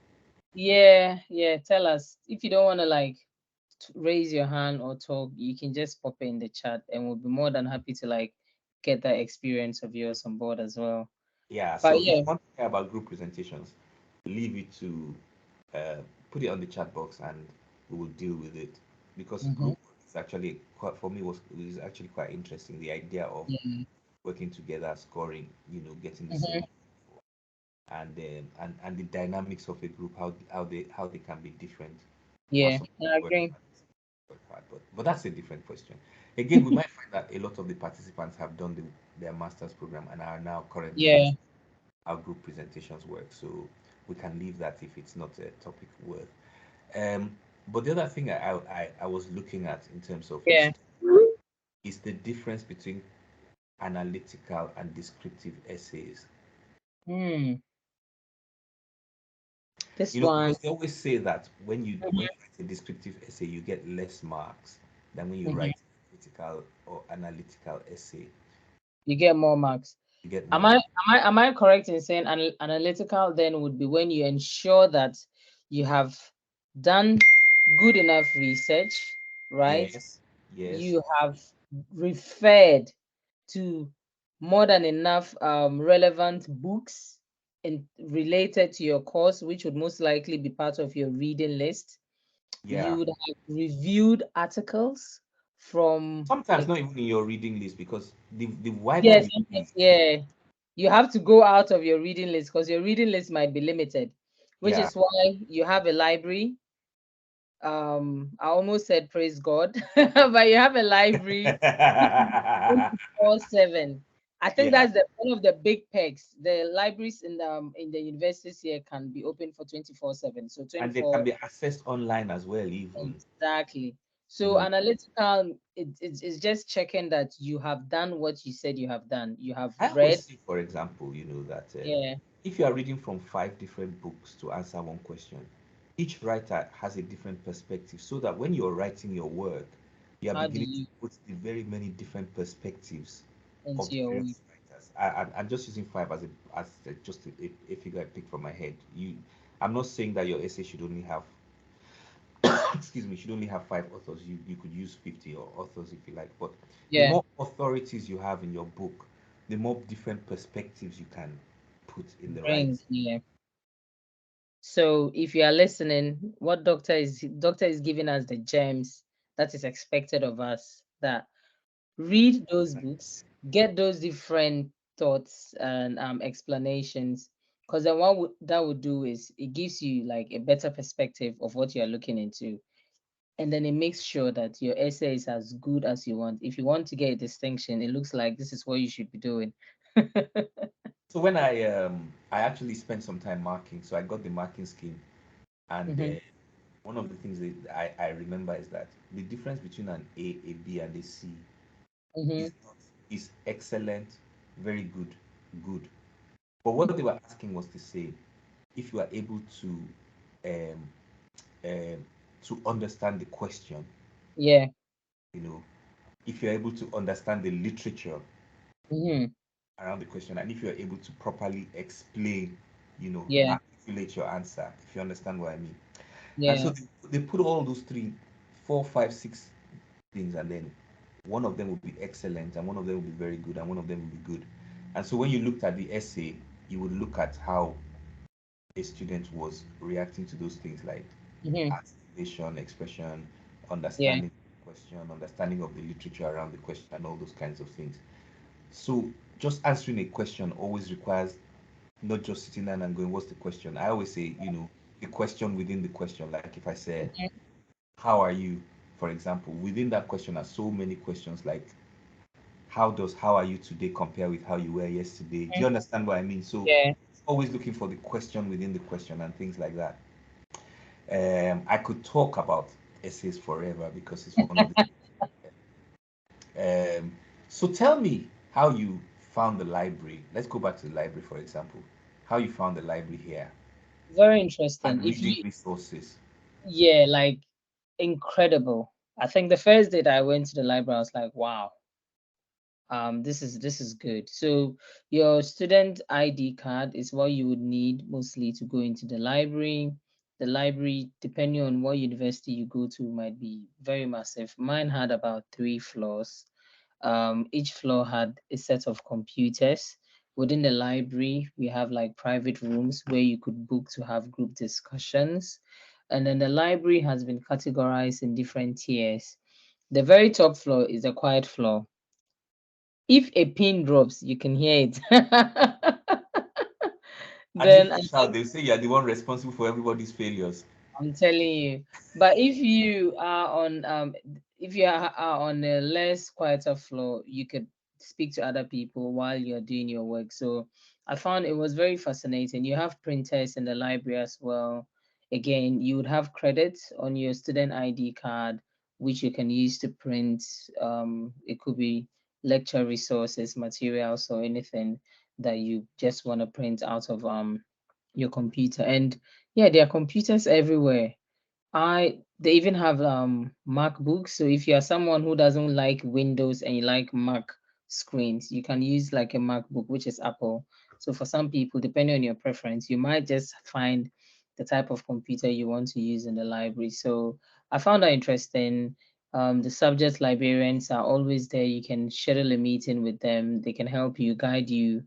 Yeah. Tell us if you don't want to like raise your hand or talk, you can just pop it in the chat and we'll be more than happy to like get that experience of yours on board as well. Yeah. But So if yeah, you want to hear about group presentations, leave it to put it on the chat box and we will deal with it because mhm, group is actually quite for me was actually quite interesting. The idea of yeah, working together, scoring, getting the mhm, same, and the dynamics of a group, how they can be different, how yeah, some I work agree. hard, work hard. But that's a different question. Again, we might find that a lot of the participants have done their master's program and are now currently Yeah, using how group presentations work. So we can leave that if it's not a topic worth. But the other thing I was looking at in terms of yeah. is the difference between analytical and descriptive essays. Hmm. This one. Because they always say that when Mhm, you write a descriptive essay, you get less marks than when you mhm. write a critical or analytical essay. You get more marks. You get Am more I marks. am I am I correct in saying analytical then would be when you ensure that you have done good enough research, right? Yes, yes, You have referred to more than enough relevant books, related to your course, which would most likely be part of your reading list. Yeah. You would have reviewed articles from Sometimes not even in your reading list, because the wider yes, you read. yeah. You have to go out of your reading list because your reading list might be limited, which Yeah. is why you have a library. I almost said praise God, but you have a library 24/7. I think Yeah. that's one of the big perks. The libraries in the universities here can be open for 24/7. So And they can 24 be accessed online as well, even. exactly. You So know, analytical, it's just checking that you have done what you said you have done. You have I read. always say, for example, that Yeah. if you are reading from 5 different books to answer one question, each writer has a different perspective, so that when you're writing your work, you are How do beginning to you put the very many different perspectives of into the your work? various writers. I'm just using five just a figure I picked from my head. I'm not saying that your essay should only have excuse me, should only have 5 authors. You could use 50 or authors if you like. But the Yeah. more authorities you have in your book, the more different perspectives you can put in the right. Bring, yeah. So if you are listening, what doctor is giving us the gems that is expected of us, that read those books, get those different thoughts and explanations, because then that would do is it gives you like a better perspective of what you're looking into, and then it makes sure that your essay is as good as you want. If you want to get a distinction, it looks like this is what you should be doing. So when I actually spent some time marking, so I got the marking scheme, and Hmm. one of the things that I remember is that the difference between an A B, and a C Hmm. is not is excellent, very good, good. But what they were asking was to say, if you are able um, to understand the question, Yeah. you know, if you're able to understand the literature Hmm. around the question, and if you're able to properly explain, Yeah. articulate your answer, if you understand what I mean. And so Yeah. they put all those three, four, five, six things, and then one of them will be excellent, and one of them will be very good, and one of them will be good. And so when you looked at the essay, you would look at how a student was reacting to those things, like Hmm. articulation, expression, Yeah. understanding the question, understanding of the literature around the question, and all those kinds of things. So just answering a question always requires not just sitting down and going, "What's the question?" I always say, the question within the question. Like if I said, Mhm. "How are you?" for example, within that question are so many questions, like how are you today compare with how you were yesterday? Do you understand what I mean? So Yeah. always looking for the question within the question and things like that. I could talk about essays forever because it's one of the. So tell me how you found the library. Let's go back to the library, for example. How you found the library here Very interesting. and If reading you, resources. yeah, like incredible. I think the first day that I went to the library, I was like, wow, this is good. So your student ID card is what you would need mostly to go into the library. The library, depending on what university you go to, might be very massive. Mine had about 3 floors. Each floor had a set of computers. Within the library, we have like private rooms where you could book to have group discussions. And then the library has been categorized in different tiers. The very top floor is a quiet floor. If a pin drops, you can hear it. And if Then you shout, they'll say you're the one responsible for everybody's failures. I'm telling you. But if you are on a less quieter floor, you could speak to other people while you're doing your work. So I found it was very fascinating. You have printers in the library as well. Again, you would have credits on your student ID card, which you can use to print. It could be lecture resources, materials, or anything that you just want to print out of your computer. And yeah, there are computers everywhere. They even have MacBooks. So if you are someone who doesn't like Windows and you like Mac screens, you can use like a MacBook, which is Apple. So for some people, depending on your preference, you might just find the type of computer you want to use in the library. So I found that interesting. The subject librarians are always there. You can schedule a meeting with them. They can help you, guide you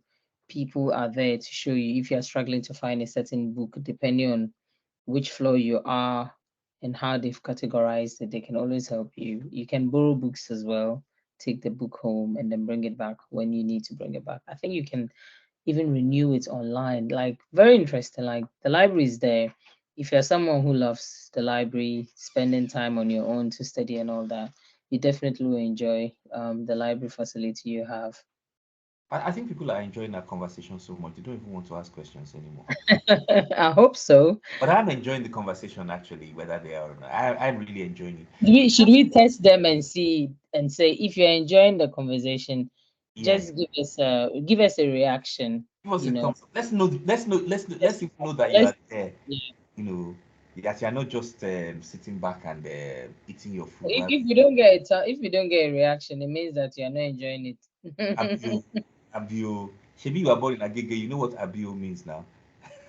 people are there to show you if you're struggling to find a certain book, depending on which floor you are and how they've categorized it. They can always help you. You can borrow books as well, take the book home and then bring it back when you need to bring it back. I think you can even renew it online. Like, very interesting. Like, the library is there. If you're someone who loves the library, spending time on your own to study and all that, you definitely will enjoy the library facility you have. I think people are enjoying our conversation so much. They don't even want to ask questions anymore. I hope so. But I'm enjoying the conversation actually, whether they are or not. I'm really enjoying it. Should we test them and see and say, if you're enjoying the conversation, Yeah. just give us a reaction. Give us You a know, thumbs up. Let's even know that you let's are there. yeah. You know, that you're not just sitting back and eating your food. If, While if you don't get if you don't get a reaction, it means that you're not enjoying Abio, it. Abio, Shebi, you are born in Agege. You know what Abio means now.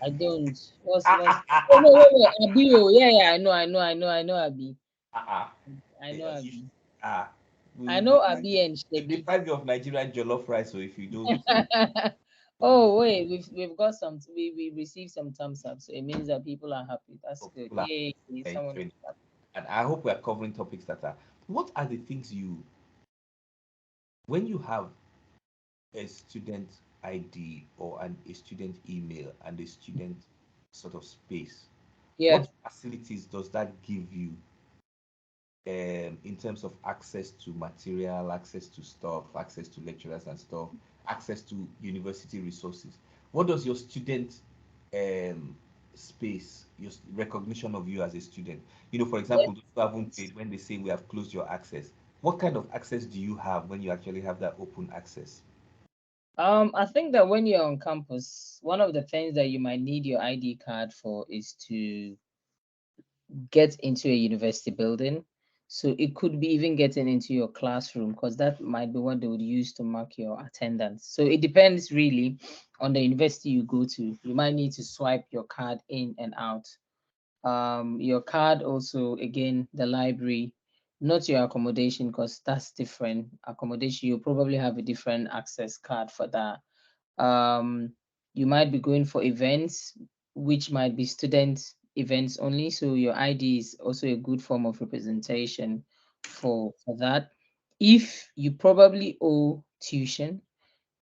I don't. What's oh no, wait, Abi. Oh, yeah, I know Abi. I know Yeah, Abi. ah, I we'll know Abi and Shebi. deprive you of Nigerian jollof rice. So if you don't, Oh wait, we've got some. We received some thumbs up, so it means that people are happy. That's good. people are Yay! Someone is enjoying it. happy. And I hope we are covering topics that are. What are the things when you have a student ID or a student email and a student sort of space? Yeah. What facilities does that give you in terms of access to material, access to stuff, access to lecturers and stuff, access to university resources? What does your student um, space, your recognition of you as a student? For example, those who haven't paid, when they say we have closed your access, what kind of access do you have when you actually have that open access? I think that when you're on campus, one of the things that you might need your ID card for is to get into a university building. So it could be even getting into your classroom, because that might be what they would use to mark your attendance. So it depends really on the university you go to. You might need to swipe your card in and out. Your card also, again, the library, not your accommodation, because that's different. Accommodation, you probably have a different access card for that. You might be going for events, which might be student events only. So your ID is also a good form of representation for that. If you probably owe tuition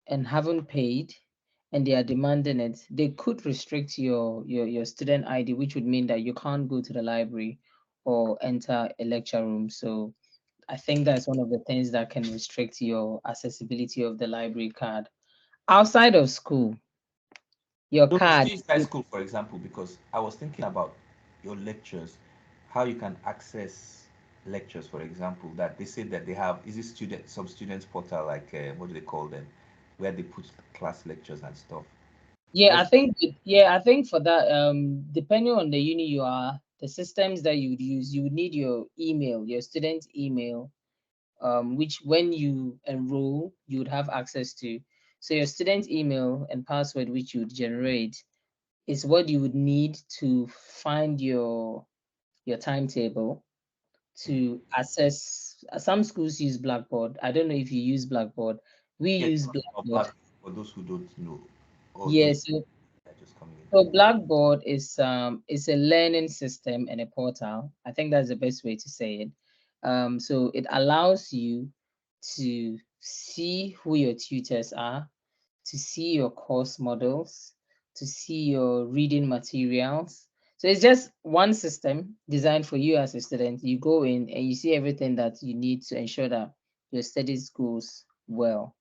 and haven't paid and they are demanding it, they could restrict your student ID, which would mean that you can't go to the library or enter a lecture room. So I think that's one of the things that can restrict your accessibility of the library card. Outside of school, your No, no, card. still inside school, for example, because I was thinking about your lectures, how you can access lectures, for example, that they say that they have, is it some students portal, like, what do they call them, where they put class lectures and stuff. Yeah, What's I think for that, depending on the uni you are, the systems that you would use, you would need your email, your student email, which when you enroll, you would have access to. So your student email and password, which you would generate, is what you would need to find your timetable, to access. Some schools use Blackboard. I don't know if you use Blackboard. We yeah, use of Blackboard. black for those who don't know, or those Yes. that are just coming in. So Blackboard is a learning system and a portal. I think that's the best way to say it. So it allows you to see who your tutors are, to see your course models, to see your reading materials. So it's just one system designed for you as a student. You go in and you see everything that you need to ensure that your studies goes well,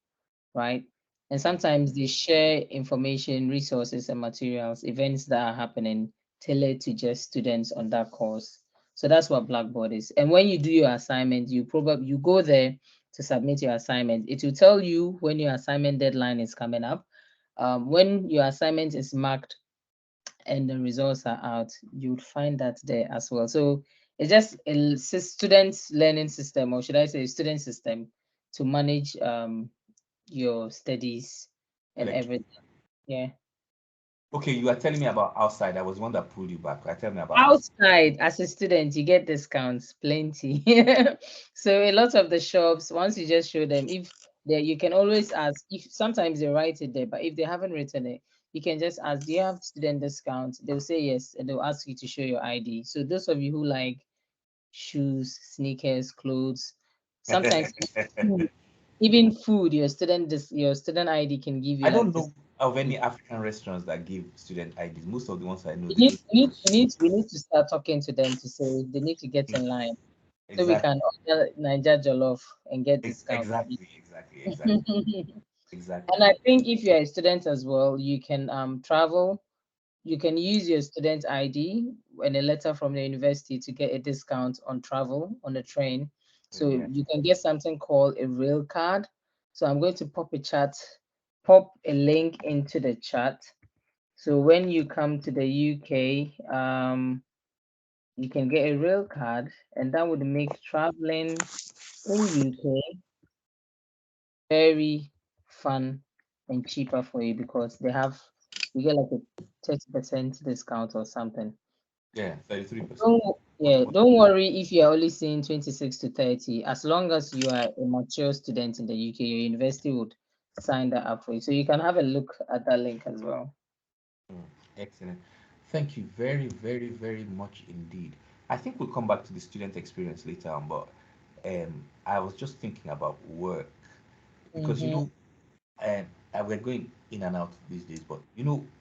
right? And sometimes they share information, resources, and materials, events that are happening tailored to just students on that course. So that's what Blackboard is. And when you do your assignment, you go there to submit your assignment. It will tell you when your assignment deadline is coming up. When your assignment is marked and the results are out, you'd find that there as well. So it's just a student learning system, or should I say, student system to manage your studies and Lecture. everything. Yeah. Okay, you are telling me about outside. I was one that pulled you back. Tell me about outside. Outside, as a student, you get discounts plenty. So a lot of the shops, once you just show them, if there you can always ask. If sometimes they write it there, but if they haven't written it, you can just ask, do you have student discount? They'll say yes, and they'll ask you to show your ID. So those of you who like shoes, sneakers, clothes, sometimes food, even food, your student ID can give you I like don't this. know of any African restaurants that give student IDs. Most of the ones I know, We they need, just we need, we need, we need to start talking to them to say they need to get in line so we exactly, can order Niger Jollof and get discount. exactly, And exactly. I think if you're a student as well, you can travel. You can use your student ID and a letter from the university to get a discount on travel on the train. So Yeah. you can get something called a rail card. So I'm going to pop a link into the chat. So when you come to the UK, you can get a rail card, and that would make traveling in UK very fun and cheaper for you because you get like a 30% discount or something. Yeah, 33%. Don't don't worry if you're only seeing 26 to 30. As long as you are a mature student in the UK, your university would sign that up for you. So you can have a look at that link as well. Excellent. Thank you very much indeed. I think we'll come back to the student experience later on, but I was just thinking about work because Mm-hmm. we're going in and out these days, but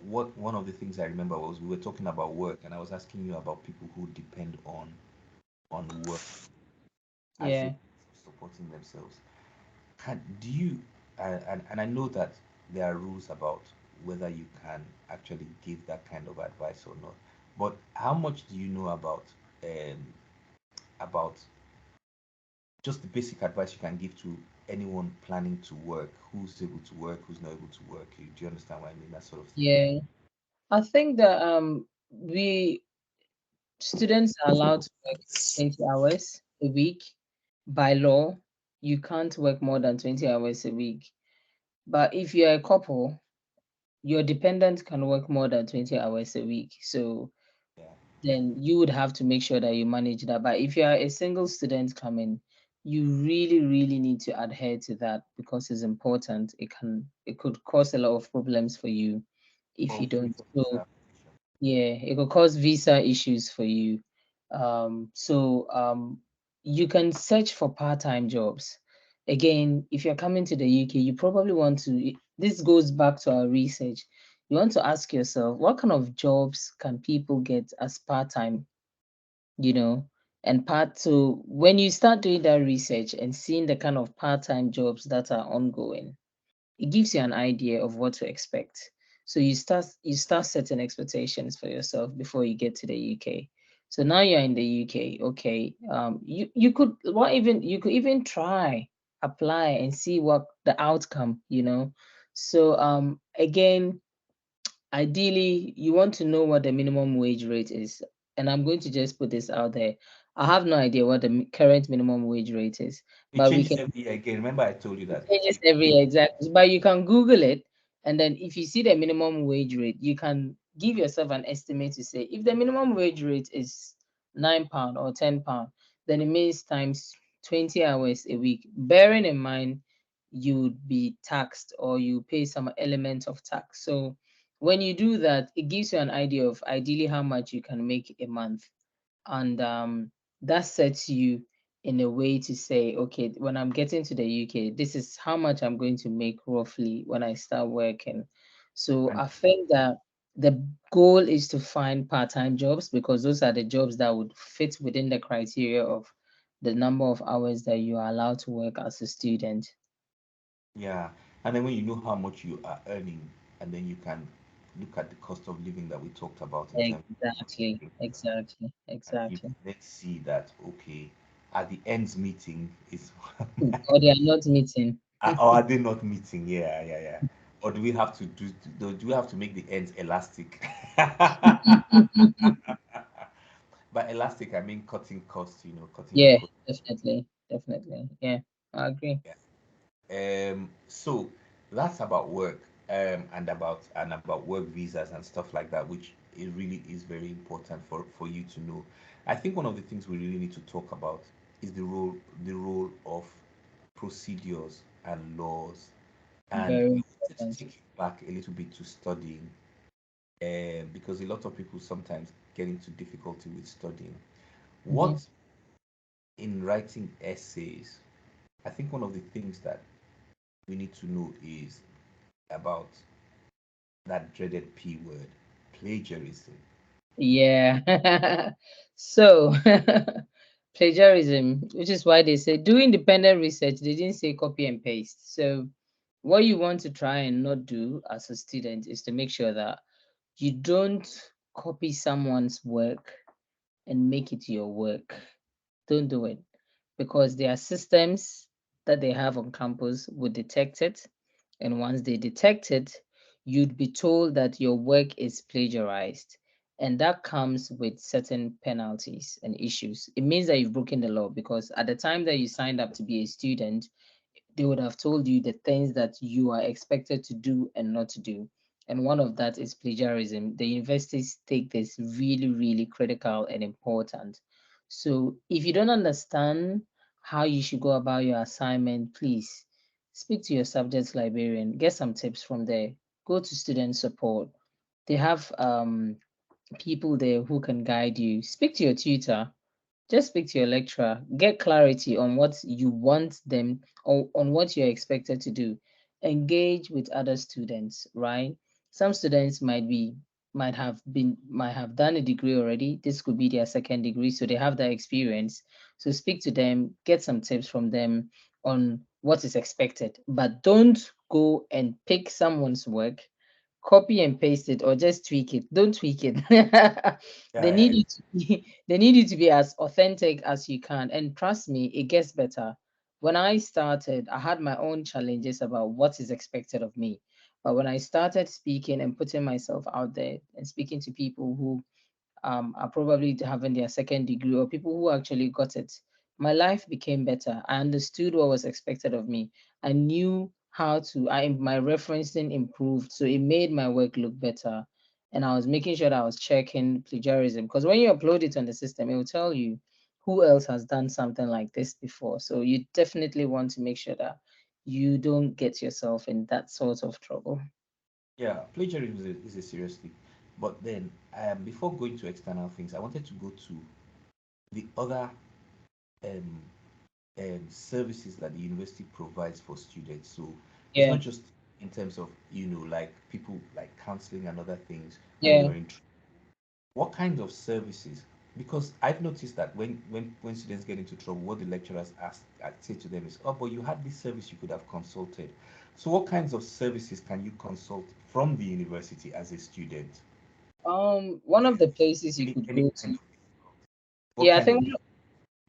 what one of the things I remember was we were talking about work, and I was asking you about people who depend on work as a Yeah. supporting themselves. Do you and I know that there are rules about whether you can actually give that kind of advice or not, but how much do you know about just the basic advice you can give to anyone planning to work, who's able to work, who's not able to work? Do you understand what I mean? That sort of thing. Yeah. I think that we students are allowed to work 20 hours a week by law. You can't work more than 20 hours a week. But if you're a couple, your dependent can work more than 20 hours a week. So Yeah. then you would have to make sure that you manage that. But if you are a single student coming, you really need to adhere to that because it's important. It could cause a lot of problems for you if Or you free don't. for So visa. yeah, it could cause visa issues for you. You can search for part-time jobs. Again, if you're coming to the UK, you probably want to, this goes back to our research. You want to ask yourself, what kind of jobs can people get as part-time, you know? And so when you start doing that research and seeing the kind of part-time jobs that are ongoing, it gives you an idea of what to expect. So you start setting expectations for yourself before you get to the UK. So now you're in the UK, okay. You could even try apply and see what the outcome, So again, ideally you want to know what the minimum wage rate is. And I'm going to just put this out there. I have no idea what the current minimum wage rate is, It but we changes can every year again. Remember, I told you it that. changes every year, exactly. But you can Google it, and then if you see the minimum wage rate, you can give yourself an estimate to say if the minimum wage rate is £9 or £10, then it means times 20 hours a week. Bearing in mind you would be taxed or you pay some element of tax. So when you do that, it gives you an idea of ideally how much you can make a month. And that sets you in a way to say, okay, when I'm getting to the UK, this is how much I'm going to make roughly when I start working. So And I think that the goal is to find part-time jobs because those are the jobs that would fit within the criteria of the number of hours that you are allowed to work as a student. yeah, and then when you know how much you are earning, and then you can look at the cost of living that we talked about in terms of cost of Exactly, living, exactly, and you exactly. can then see that okay, at the ends meeting is Or they are not meeting. or are they not meeting? Yeah. Or do we have to do we have to make the ends elastic? By elastic, I mean cutting costs, cutting your Yeah, costs. definitely, definitely. Yeah, I agree. So that's about work, and about work visas and stuff like that, which it really is very important for you to know. I think one of the things we really need to talk about is the role of procedures and laws, and Very we wanted to important. take it back a little bit to studying, because a lot of people sometimes get into difficulty with studying. Mhm. What in writing essays, I think one of the things that we need to know is about that dreaded P word, plagiarism. Yeah. So, plagiarism, which is why they say do independent research. They didn't say copy and paste. So, what you want to try and not do as a student is to make sure that you don't copy someone's work and make it your work. Don't do it, because there are systems that they have on campus would detect it. And once they detect it, you'd be told that your work is plagiarized. And that comes with certain penalties and issues. It means that you've broken the law, because at the time that you signed up to be a student, they would have told you the things that you are expected to do and not to do. And one of that is plagiarism. The universities take this really, really critical and important. So if you don't understand how you should go about your assignment, please speak to your subject librarian, get some tips from there, go to student support. They have people there who can guide you. Speak to your tutor, just speak to your lecturer, get clarity on what you want them or on what you're expected to do. Engage with other students, right? Some students might have done a degree already. This could be their second degree, so they have that experience. So speak to them, get some tips from them on what is expected, but don't go and pick someone's work, copy and paste it, or just tweak it. Don't tweak it. They Yeah, need yeah, you to be they need you to be as authentic as you can. And trust me, it gets better. When I started, I had my own challenges about what is expected of me. But when I started speaking and putting myself out there and speaking to people who are probably having their second degree, or people who actually got it, my life became better. I understood what was expected of me. I knew how to, my referencing improved. So it made my work look better. And I was making sure that I was checking plagiarism, because when you upload it on the system, it will tell you who else has done something like this before. So you definitely want to make sure that you don't get yourself in that sort of trouble. yeah. Plagiarism is a serious thing. But then, before going to external things, I wanted to go to the other um, services that the university provides for students. So it's Yeah, not just in terms of, like people like counseling and other things when yeah. you're in. What kinds of services? Because I've noticed that when students get into trouble, what the lecturers say to them is, "Oh, but you had this service you could have consulted." So, what kinds of services can you consult from the university as a student? One of the places you could Any go kind to. of what Yeah, I kind of think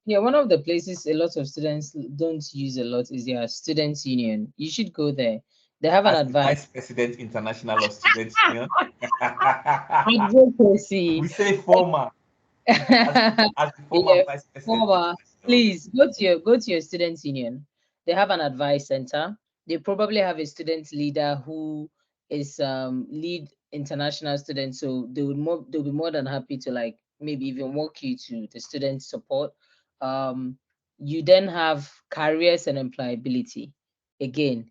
yeah, one of the places a lot of students don't use a lot is their students' union. You should go there. They have an as the advice vice president international of students union? advocacy. We say former as the former Yeah, vice president former. international of Please go to your students' union. They have an advice center. They probably have a student leader who is lead international students. So they'll be more than happy to, like, maybe even walk you to the student support. Um, you then have careers and employability. Again,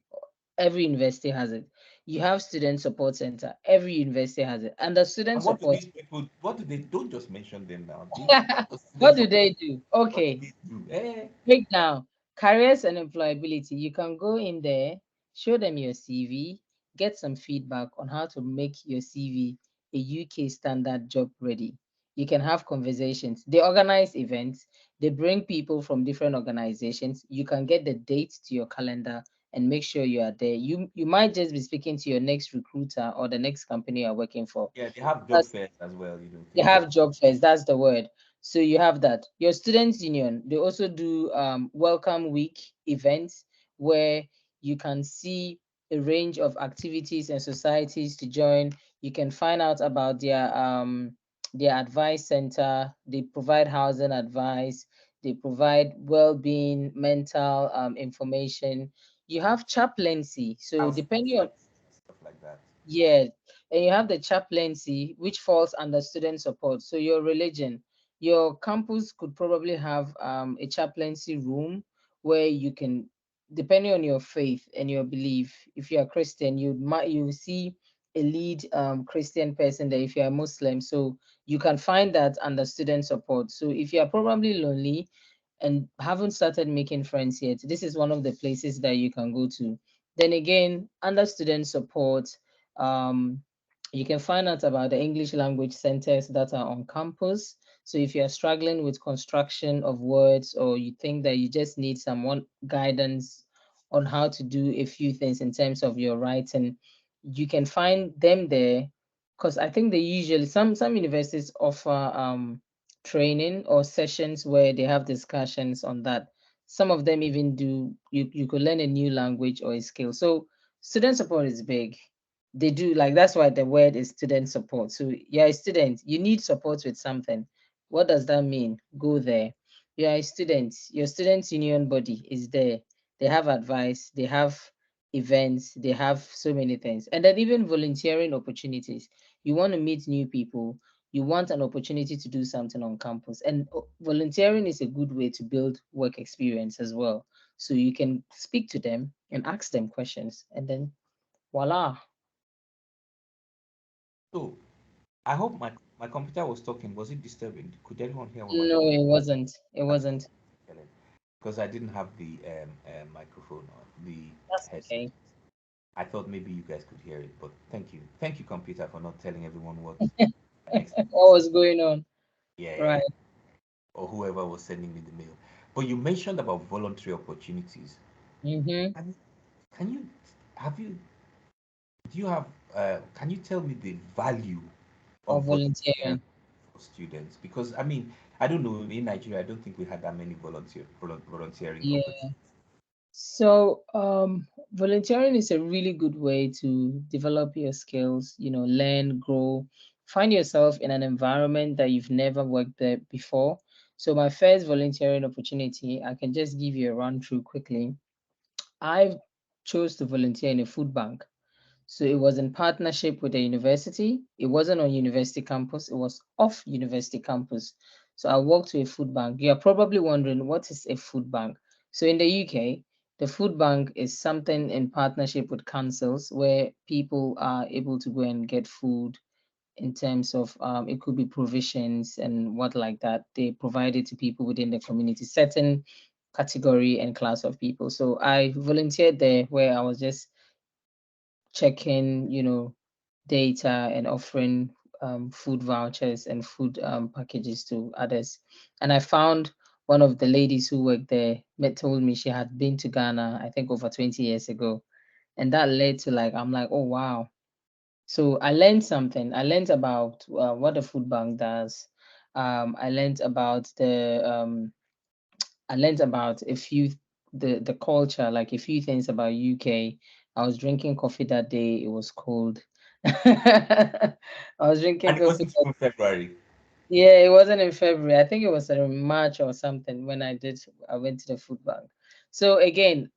every university has it. You have student support center. Every university has it. And the student and what do support, these people, what do they, don't just mention them now. What does what students do support, they do? what do Okay, they do? Eh? breakdown, careers and employability. You can go in there, show them your CV, get some feedback on how to make your CV a UK standard job ready. You can have conversations. They organize events, they bring people from different organizations. You can get the date to your calendar and make sure you are there. You might just be speaking to your next recruiter or the next company you're working for. Yeah, they have job fairs as well, They things like have job fairs, that's the word. So you have that. Your students union, they also do welcome week events where you can see a range of activities and societies to join. You can find out about their advice center. They provide housing advice, they provide well-being, mental information. You have chaplaincy, so counseling depending on, services and stuff like that. yeah, and you have the chaplaincy, which falls under student support. So your religion, your campus could probably have a chaplaincy room where you can depending on your faith and your belief, if you are Christian, you see a lead Christian person there. If you are Muslim, so you can find that under student support. So if you are probably lonely and haven't started making friends yet, this is one of the places that you can go to. Then again, under student support, um, you can find out about the English language centers that are on campus. So if you're struggling with construction of words, or you think that you just need someone guidance on how to do a few things in terms of your writing, you can find them there. Because I think they usually, some universities offer training or sessions where they have discussions on that. Some of them even do, you could learn a new language or a skill. So student support is big. They do, like, that's why the word is student support. So you're a student, you need support with something. What does that mean? Go there. You're a student, your students union body is there. They have advice, they have events, they have so many things. And then even volunteering opportunities. You want to meet new people, you want an opportunity to do something on campus. And volunteering is a good way to build work experience as well. So you can speak to them and ask them questions, and then voila. So I hope my computer was talking. Was it disturbing? Could anyone hear what my No, it wasn't. It wasn't. because I didn't have the microphone on the That's headset. okay. I thought maybe you guys could hear it, but thank you, computer, for not telling everyone what next. What was going on? Yeah, yeah, Right. yeah. Or whoever was sending me the mail. But you mentioned about voluntary opportunities. Mm-hmm. Can, can you have you do you have can you tell me the value Or of volunteering volunteering. for students? Because I mean, I don't know, in Nigeria, I don't think we had that many volunteering Yeah. opportunities. So, volunteering is a really good way to develop your skills, learn, grow, find yourself in an environment that you've never worked there before. So, my first volunteering opportunity, I can just give you a run through quickly. I chose to volunteer in a food bank. So it was in partnership with the university. It wasn't on university campus, it was off university campus. So I worked to a food bank. You're probably wondering, what is a food bank? So in the UK, the food bank is something in partnership with councils where people are able to go and get food in terms of it could be provisions and what like that. They provide it to people within the community, certain category and class of people. So I volunteered there where I was just checking, data and offering food vouchers and food packages to others. And I found one of the ladies who worked there told me she had been to Ghana, I think over 20 years ago. And that led to, like, I'm like, oh, wow. So I learned something. I learned about what the food bank does. I learned about I learned about a few the culture, like a few things about UK. I was drinking coffee that day. It was cold. I was drinking And it coffee. wasn't even February. Yeah, it wasn't in February. I think it was in March or something when I went to the food bank. So again,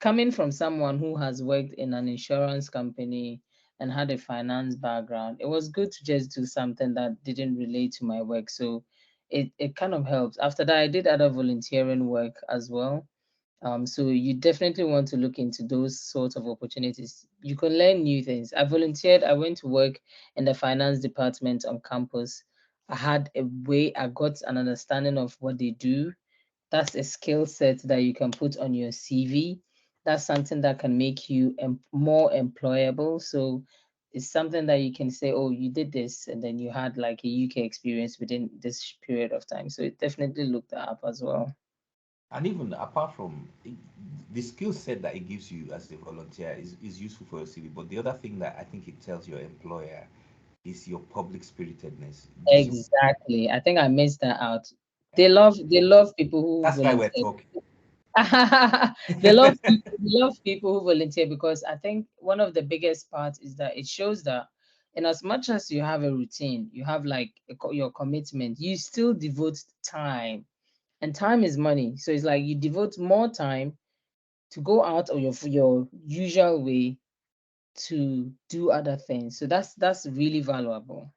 coming from someone who has worked in an insurance company and had a finance background, it was good to just do something that didn't relate to my work. So it kind of helps. After that, I did other volunteering work as well. So you definitely want to look into those sorts of opportunities. You can learn new things. I volunteered, I went to work in the finance department on campus. I had a way, I got an understanding of what they do. That's a skill set that you can put on your CV. That's something that can make you more employable. So it's something that you can say, oh, you did this, and then you had like a UK experience within this period of time. So it definitely looked up as well. And even apart from the skill set that it gives you as a volunteer is useful for your CV. But the other thing that I think it tells your employer is your public spiritedness. It gives you Exactly. I think I missed that out. uh, They love people who that's why we're volunteer. talking. They love people who volunteer, because I think one of the biggest parts is that it shows that in as much as you have a routine, you have like your commitment, you still devote time, and time is money. So it's like you devote more time to go out of your usual way to do other things. So that's really valuable.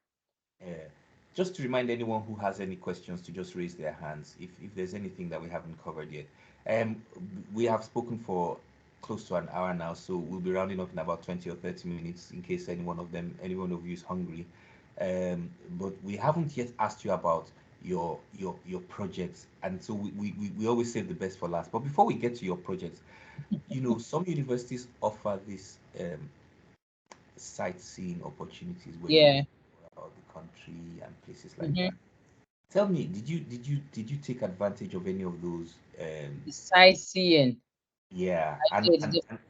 Yeah. just to remind anyone who has any questions to just raise their hands if there's anything that we haven't covered yet. We have spoken for close to an hour now, so we'll be rounding up in about 20 or 30 minutes in case anyone of you is hungry. But we haven't yet asked you about your projects, and so we always save the best for last. But before we get to your projects, some universities offer this sightseeing opportunities where you Yeah. about the country and places like Mm-hmm. that. Tell me, did you take advantage of any of those? Sightseeing. Yeah, I did.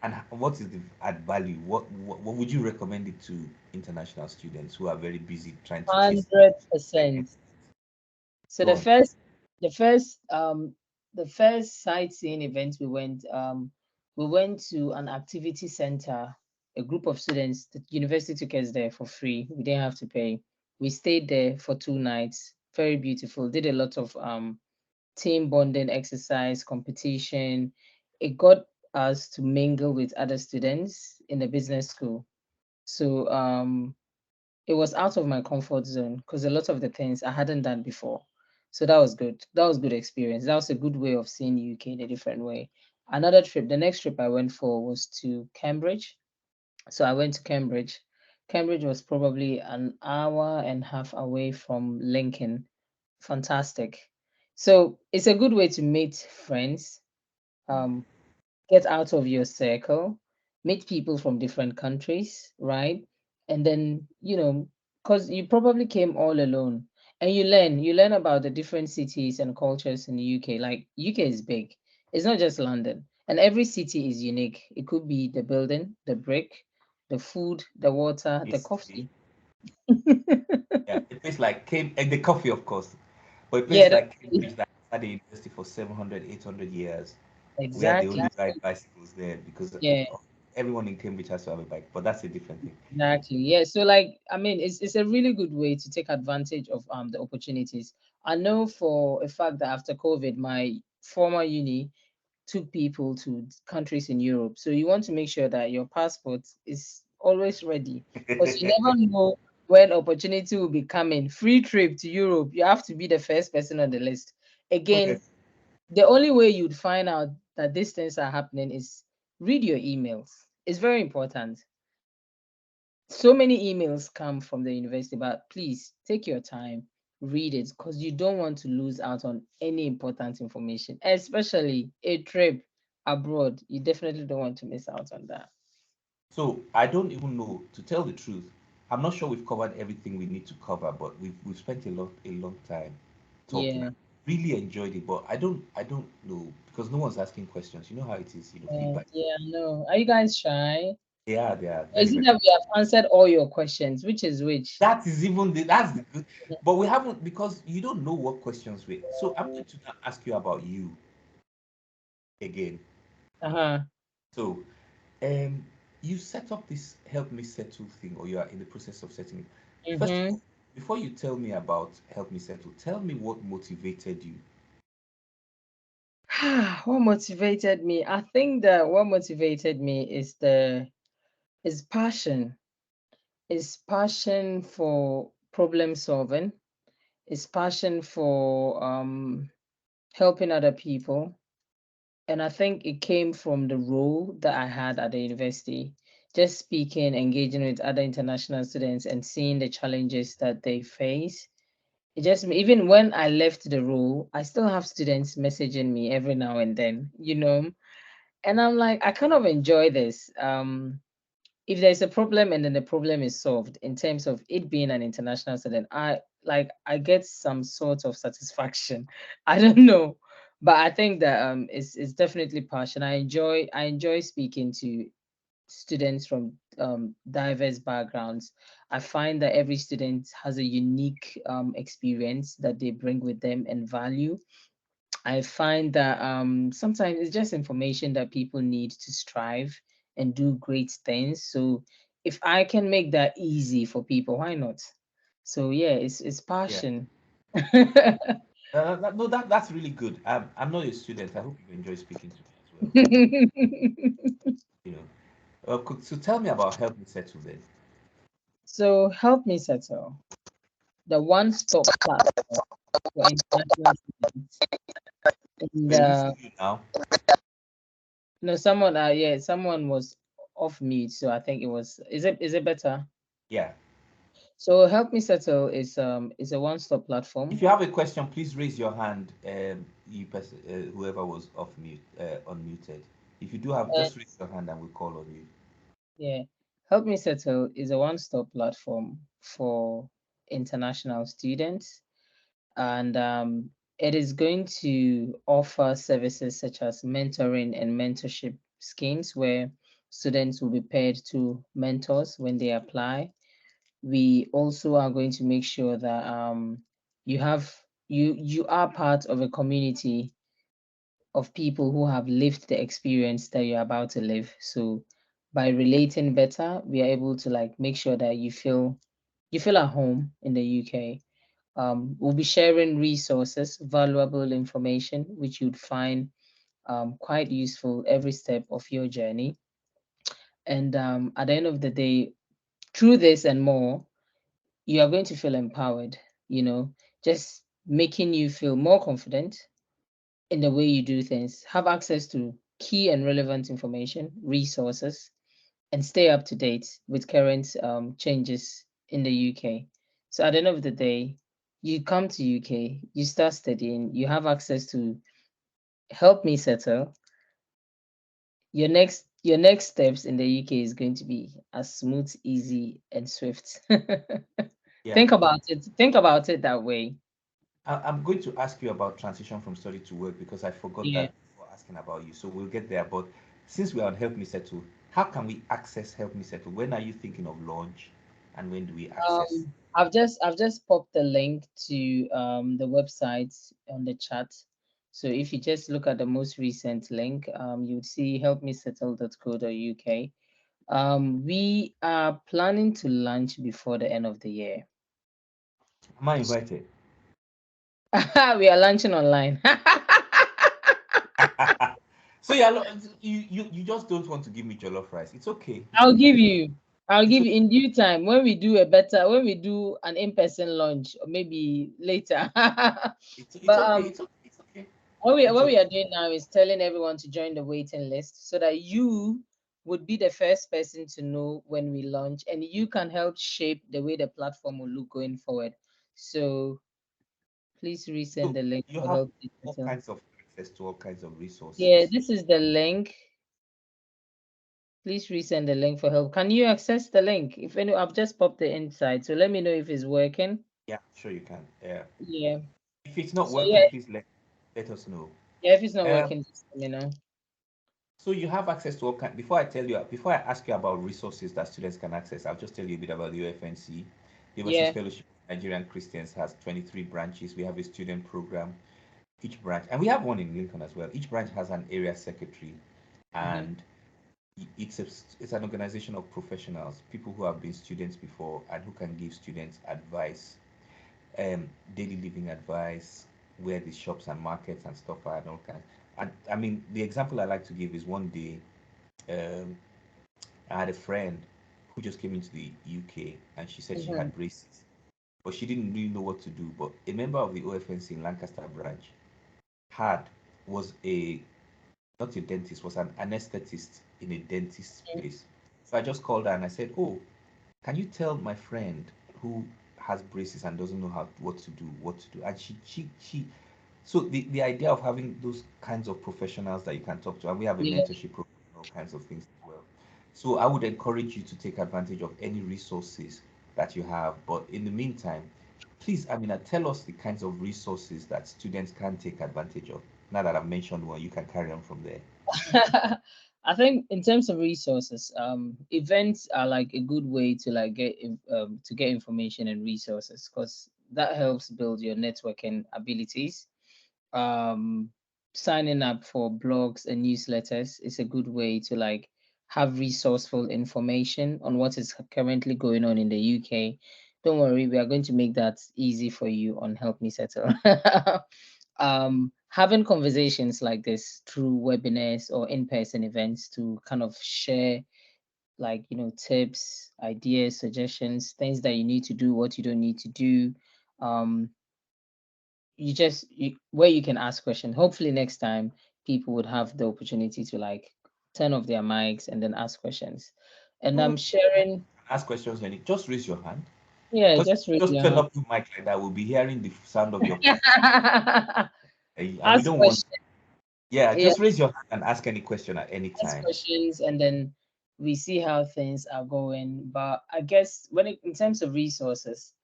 and what is the add value? What would you recommend it to international students who are very busy trying to chase? 100%. So Go the on. first, the first, the first sightseeing event we went to an activity center. A group of students, the university took us there for free. We didn't have to pay. We stayed there for 2 nights. Very beautiful. Did a lot of team bonding exercise, competition. It got us to mingle with other students in the business school. So it was out of my comfort zone because a lot of the things I hadn't done before. So that was good. That was good experience. That was a good way of seeing UK in a different way. Another trip, the next trip I went for was to Cambridge. So I went to Cambridge. Cambridge was probably an hour and a half away from Lincoln. Fantastic. So it's a good way to meet friends. Um, get out of your circle, meet people from different countries, right? And then, because you probably came all alone and you learn about the different cities and cultures in the UK. Like UK is big. It's not just London. And every city is unique. It could be the building, the brick, the food, the water, the History. coffee. Yeah, a place like the coffee, of course, but a Yeah, place like Cambridge that had a university for 700, 800 years, where they exactly. only ride bicycles there because Yeah. everyone in Cambridge has to have a bike. But that's a different thing. Exactly. Yeah. So like, I mean, it's a really good way to take advantage of the opportunities. I know for a fact that after COVID, my former uni took people to countries in Europe. So you want to make sure that your passport is always ready because you never know when opportunity will be coming. Free trip to Europe, you have to be the first person on the list. Oh, Again, yes. the only way you'd find out that these things are happening is read your emails. It's very important. So many emails come from the university, but please take your time, read it, because you don't want to lose out on any important information, especially a trip abroad. You definitely don't want to miss out on that. So I don't even know, to tell the truth. I'm not sure we've covered everything we need to cover, but we've spent a long time talking. Yeah. Really enjoyed it, but I don't know because no one's asking questions. You know how it is, feedback. Yeah, no. Are you guys shy? They are Or very, is it very. that we have answered all your questions? Which is which? That's the good, but we haven't because you don't know what questions we. So I'm going to now ask you about you again. Uh-huh. So, um, you set up this Help Me Settle thing, or you are in the process of setting it. First of Mm-hmm. all, before you tell me about Help Me Settle, tell me what motivated you. What motivated me? I think that what motivated me is passion. Is passion for problem solving, is passion for helping other people. And I think it came from the role that I had at the university, just speaking, engaging with other international students and seeing the challenges that they face. It just, even when I left the role, I still have students messaging me every now and then. And I'm like, I kind of enjoy this. If there's a problem and then the problem is solved in terms of it being an international student, I get some sort of satisfaction. I don't know, but I think that it's definitely passion. I enjoy speaking to students from diverse backgrounds. I find that every student has a unique experience that they bring with them and value. I find that sometimes it's just information that people need to strive and do great things. So if I can make that easy for people, why not? So yeah, it's Yeah. passion. No, that's really good. I'm not a student. I hope you enjoy speaking to me as well. You know. So tell me about Help Me Settle then. So help me settle. the one-stop platform for international students. And We're losing you now. no, someone someone was off mute, so I think it was. Is it better? Yeah. So Help Me Settle is a one-stop platform. If you have a question, please raise your hand. Whoever was unmuted. If you do have, just raise your hand and we'll call on you. Yeah, Help Me Settle is a one-stop platform for international students, and it is going to offer services such as mentoring and mentorship schemes where students will be paired to mentors when they apply. We also are going to make sure that you are part of a community of people who have lived the experience that you're about to live. So by relating better, we are able to like make sure that you feel at home in the UK. We'll be sharing resources, valuable information, which you'd find quite useful every step of your journey. And at the end of the day, through this and more, you are going to feel empowered, just making you feel more confident in the way you do things, have access to key and relevant information, resources, and stay up to date with current changes in the UK. So at the end of the day, you come to UK, you start studying, you have access to Help Me Settle. Your next steps in the UK is going to be as smooth, easy, and swift. Yeah. Think about it. Think about it that way. I'm going to ask you about transition from study to work because I forgot Yeah. that before asking about you. So we'll get there. But since we're on Help Me Settle, how can we access Help Me Settle? When are you thinking of launch and when do we access? I've just popped the link to the website on the chat. So if you just look at the most recent link, you would see helpmesettle.co.uk. We are planning to launch before the end of the year. Am I invited? We are launching online. So you just don't want to give me jollof rice. It's okay. It's I'll okay. give you. I'll It's give okay. you in due time when we do an in-person launch, or maybe later. It's But okay. It's okay. It's okay. what we It's what we okay. are doing now is telling everyone to join the waiting list so that you would be the first person to know when we launch, and you can help shape the way the platform will look going forward. So please resend So the link you for have Help Me all Settle. kinds of access to all kinds of Yeah, resources. this is the link. Please resend the link for help. Can you access the link? If any, I've just popped the inside, so let me know if it's working. Yeah, sure you can. Yeah. Yeah. If it's not So working, yeah, please let us know. yeah. If it's not Um, working, just let me know. so you have access to all kind. Before I ask you about resources that students can access, I'll just tell you a bit about the OFNC. The Overseas Yeah. Fellowship of Nigerian Christians has 23 branches. We have a student program. Each branch, and we have one in Lincoln as well. Each branch has an area secretary, Mm-hmm. and it's an organization of professionals, people who have been students before and who can give students advice, daily living advice, where the shops and markets and stuff are and all kinds. And I mean, the example I like to give is one day, um, I had a friend who just came into the UK and she said she Mm-hmm. had braces, but she didn't really know what to do. But a member of the OFNC in Lancaster branch had was a not a dentist, was an anesthetist in a dentist's place. So I just called her and I said, "Oh, can you tell my friend who has braces and doesn't know what to do?" And she so the idea of having those kinds of professionals that you can talk to, and we have a Yeah. mentorship program, all kinds of things as well. So I would encourage you to take advantage of any resources that you have. But in the meantime, please, Amina, tell us the kinds of resources that students can take advantage of. Now that I've mentioned one, you can carry on from there. I think in terms of resources, events are like a good way to like get information and resources, because that helps build your networking abilities. um Signing up for blogs and newsletters is a good way to like have resourceful information on what is currently going on in the UK. Don't worry, we are going to make that easy for you on Help Me Settle. Having conversations like this through webinars or in-person events to kind of share like tips, ideas, suggestions, things that you need to do, what you don't need to do, where you can ask questions. Hopefully next time people would have the opportunity to like turn off their mics and then ask questions. And I'm sharing. Ask questions, Lenny. Just raise your hand. Yeah, Because just raise just your turn hand. up your mic like that. We'll be hearing the sound of your and we Ask don't want. questions. Yeah, Yeah, just raise your hand and ask any question at any ask time. questions, and then we see how things are going. But I guess in terms of resources,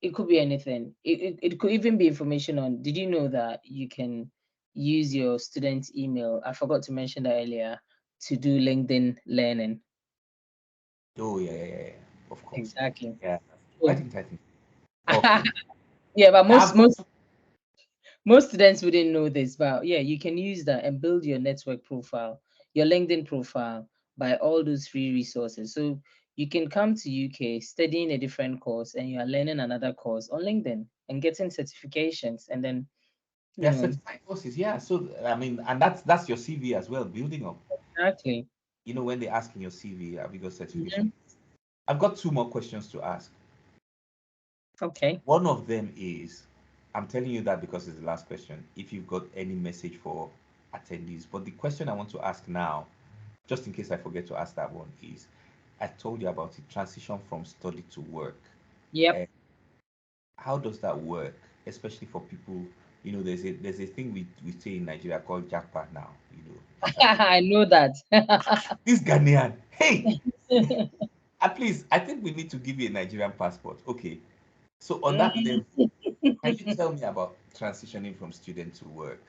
it could be anything. It could even be information on. Did you know that you can use your student email? I forgot to mention that earlier, to do LinkedIn learning. Oh yeah. Of course. Exactly. Yeah. So, I think. Okay. yeah, but I've got most students wouldn't know this, but yeah, you can use that and build your network profile, your LinkedIn profile by all those free resources. So you can come to UK studying a different course and you are learning another course on LinkedIn and getting certifications, and then yeah, certified courses. Yeah. So I mean, and that's your CV as well, building up. exactly. You know, when they ask in your CV, have you got certification? Mhm. I've got two more questions to ask. Okay. One of them is, I'm telling you that because it's the last question. If you've got any message for attendees, but the question I want to ask now, just in case I forget to ask that one, is I told you about the transition from study to work. Yep. How does that work, especially for people? You know, there's a thing we say in Nigeria called jackpot now. You know, I know that. this Ghanaian, hey, at least I think we need to give you a Nigerian passport. Okay, so on that level, can you tell me about transitioning from student to work?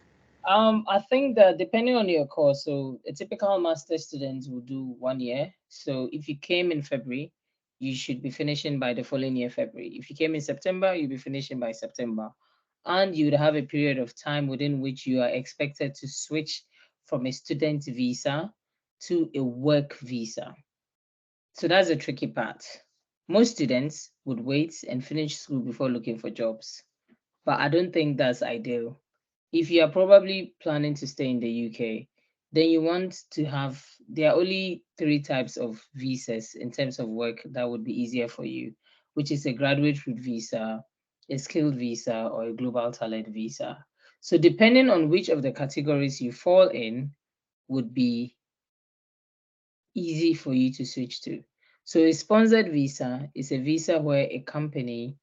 I think that depending on your course, so a typical master student will do 1 year. So if you came in February, you should be finishing by the following year, February. If you came in September, you'll be finishing by September. And you would have a period of time within which you are expected to switch from a student visa to a work visa. So that's the tricky part. Most students would wait and finish school before looking for jobs, but I don't think that's ideal. If you are probably planning to stay in the UK, then you want to have, there are only three types of visas in terms of work that would be easier for you, which is a graduate route visa, a skilled visa, or a global talent visa. So depending on which of the categories you fall in would be easy for you to switch to. So a sponsored visa is a visa where a company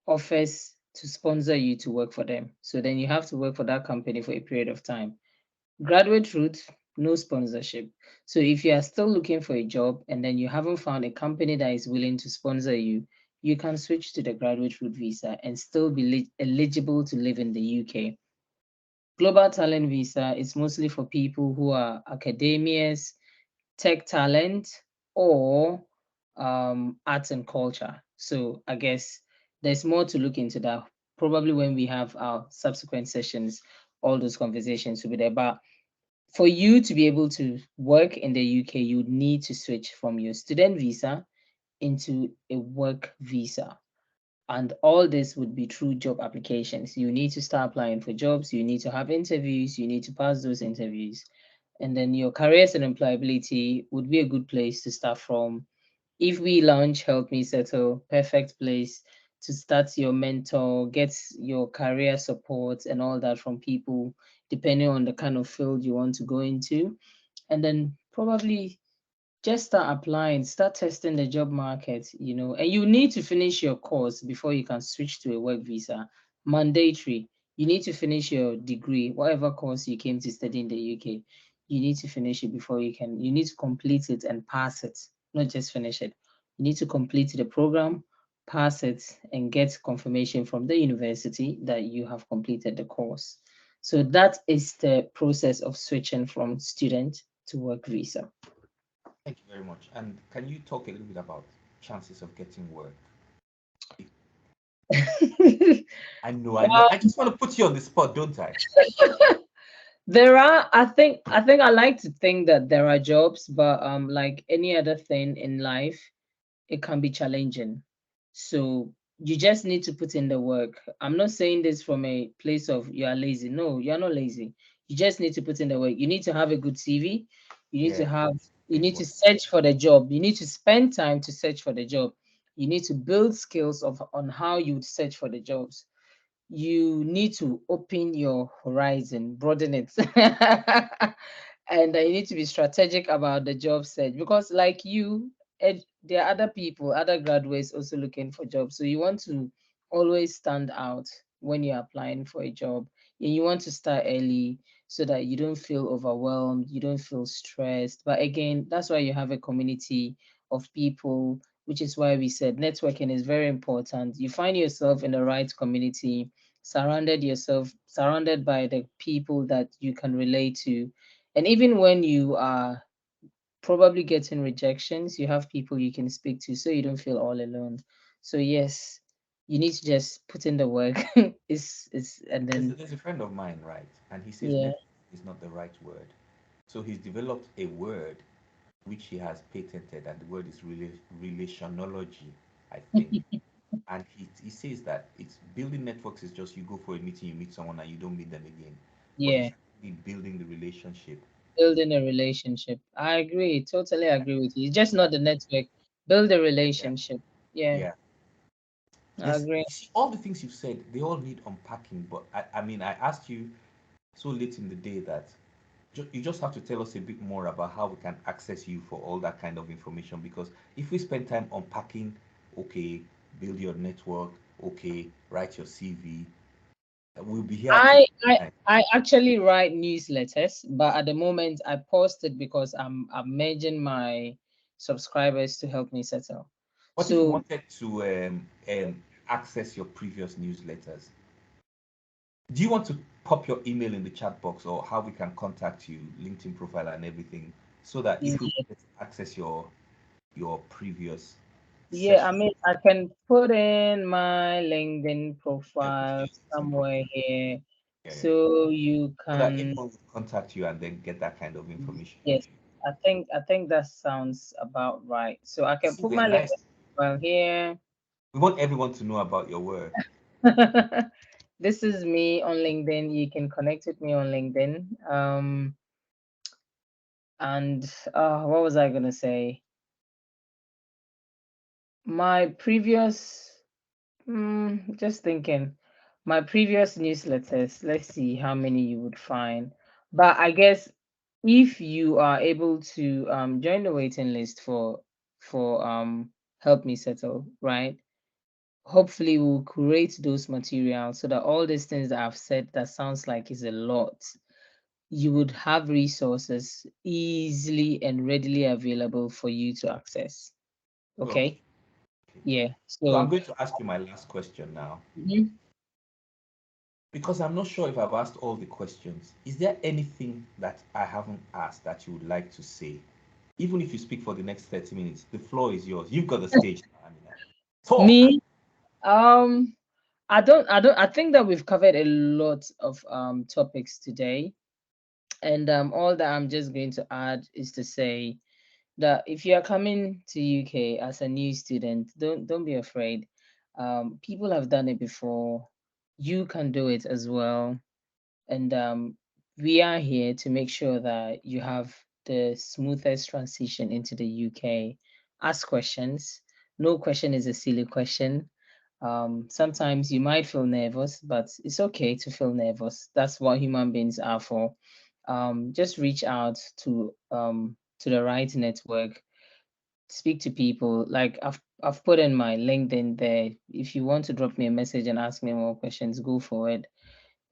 offers to sponsor you to work for them. So then you have to work for that company for a period of time. Graduate route, no sponsorship. So if you are still looking for a job and then you haven't found a company that is willing to sponsor you, you can switch to the graduate route visa and still be eligible to live in the UK. Global talent visa is mostly for people who are academics, tech talent, or arts and culture. So I guess there's more to look into that. Probably when we have our subsequent sessions, all those conversations will be there. But for you to be able to work in the UK, you need to switch from your student visa into a work visa. And all this would be through job applications. You need to start applying for jobs, you need to have interviews, you need to pass those interviews. And then your careers and employability would be a good place to start from. If we launch Help Me Settle, perfect place to start your mentor, get your career support and all that from people, depending on the kind of field you want to go into. And then probably just start applying, start testing the job market, and you need to finish your course before you can switch to a work visa. Mandatory. You need to finish your degree, whatever course you came to study in the UK. You need to finish it before you need to complete it and pass it, not just finish it. You need to complete the program, pass it, and get confirmation from the university that you have completed the course. So that is the process of switching from student to work visa. Thank you very much. And can you talk a little bit about chances of getting work? I know. I just want to put you on the spot, don't I? There are, I think I like to think that there are jobs, but like any other thing in life, it can be challenging. So you just need to put in the work. I'm not saying this from a place of you are lazy. No, you're not lazy. You just need to put in the work. You need to have a good CV. You need to Yeah, have, you very need to important. search for the job. You need to spend time to search for the job. You need to build skills on how you would search for the jobs. You need to open your horizon, broaden it. And you need to be strategic about the job search, because like you, there are other people, other graduates also looking for jobs. So you want to always stand out when you're applying for a job, and you want to start early so that you don't feel overwhelmed, you don't feel stressed. But again, that's why you have a community of people, which is why we said networking is very important. You find yourself in the right community, surrounded by the people that you can relate to. And even when you are probably getting rejections, you have people you can speak to, so you don't feel all alone. So yes, you need to just put in the work. Is and then There's a friend of mine, right? And he says yeah. network is not the right word. So he's developed a word which he has patented, and the word is relationology, I think. And he says that it's building networks is just you go for a meeting, you meet someone, and you don't meet them again. But Yeah, it's actually building the relationship. building a relationship. I agree, totally agree with you. It's just not the network. Build a Yeah. relationship. Yeah, Yeah. I Yes. agree. You see, all the things you've said, they all need unpacking. But I mean, I asked you so late in the day that you just have to tell us a bit more about how we can access you for all that kind of information. Because if we spend time unpacking, okay, build your network, okay, write your CV, we'll be here till I I night. I actually write newsletters, but at the moment I post it because I'm merging my subscribers to Help Me Settle. What if you So wanted to access your previous newsletters? Do you want to pop your email in the chat box, or how we can contact you, LinkedIn profile and everything, so that if we yeah, wanted to access your previous yeah, I session, mean I can put in my LinkedIn yeah, put profile your LinkedIn somewhere profile, here, yeah, yeah, so you so that can. anyone will contact you and then get that kind of information from Yes, you. I think that sounds about right. So I can See, put we're my nice. LinkedIn profile here. We want everyone to know about your work. This is me on LinkedIn. You can connect with me on LinkedIn. And what was I gonna say? My previous, just thinking, my previous newsletters. Let's see how many you would find. But I guess if you are able to join the waiting list for Help Me Settle, right? Hopefully we'll create those materials so that all these things that I've said that sounds like is a lot, you would have resources easily and readily available for you to access. Okay. Okay. Yeah. So I'm So going to ask you my last question now, mhm. because I'm not sure if I've asked all the questions. Is there anything that I haven't asked that you would like to say? Even if you speak for the next 30 minutes, the floor is yours. You've got the stage now, Amina. Talk. Me, I think that we've covered a lot of topics today. And all that I'm just going to add is to say that if you are coming to UK as a new student, don't be afraid. People have done it before. You can do it as well. And we are here to make sure that you have the smoothest transition into the UK. Ask questions. No question is a silly question. Sometimes you might feel nervous, but it's okay to feel nervous. That's what human beings are for. Just reach out to the right network, speak to people. Like I've put in my LinkedIn there. If you want to drop me a message and ask me more questions, go for it.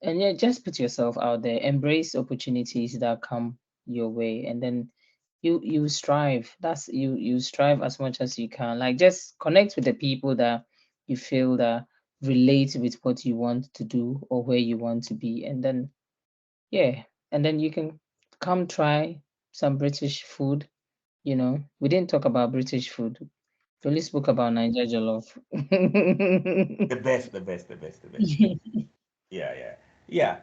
And yeah, just put yourself out there, embrace opportunities that come your way, and then you strive. You strive as much as you can. Like just connect with the people that you feel that relate with what you want to do or where you want to be, and then yeah, and then you can come try some British food. We didn't talk about British food. We only spoke about Niger jollof. The best, the best, the best, the best. Yeah, yeah, yeah.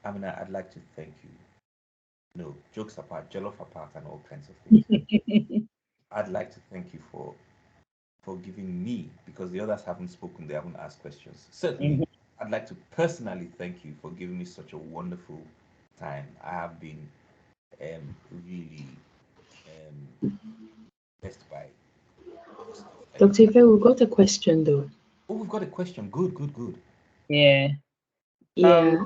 Amina, I'd like to thank you. No, jokes apart, jollof apart, and all kinds of things. I'd like to thank you for giving me, because the others haven't spoken, they haven't asked questions. Certainly, Mhm. I'd like to personally thank you for giving me such a wonderful time. I have been really blessed by your stuff. Dr. Ife, we got a question though. Oh, we've got a question. Good, good, good. Yeah. Yeah.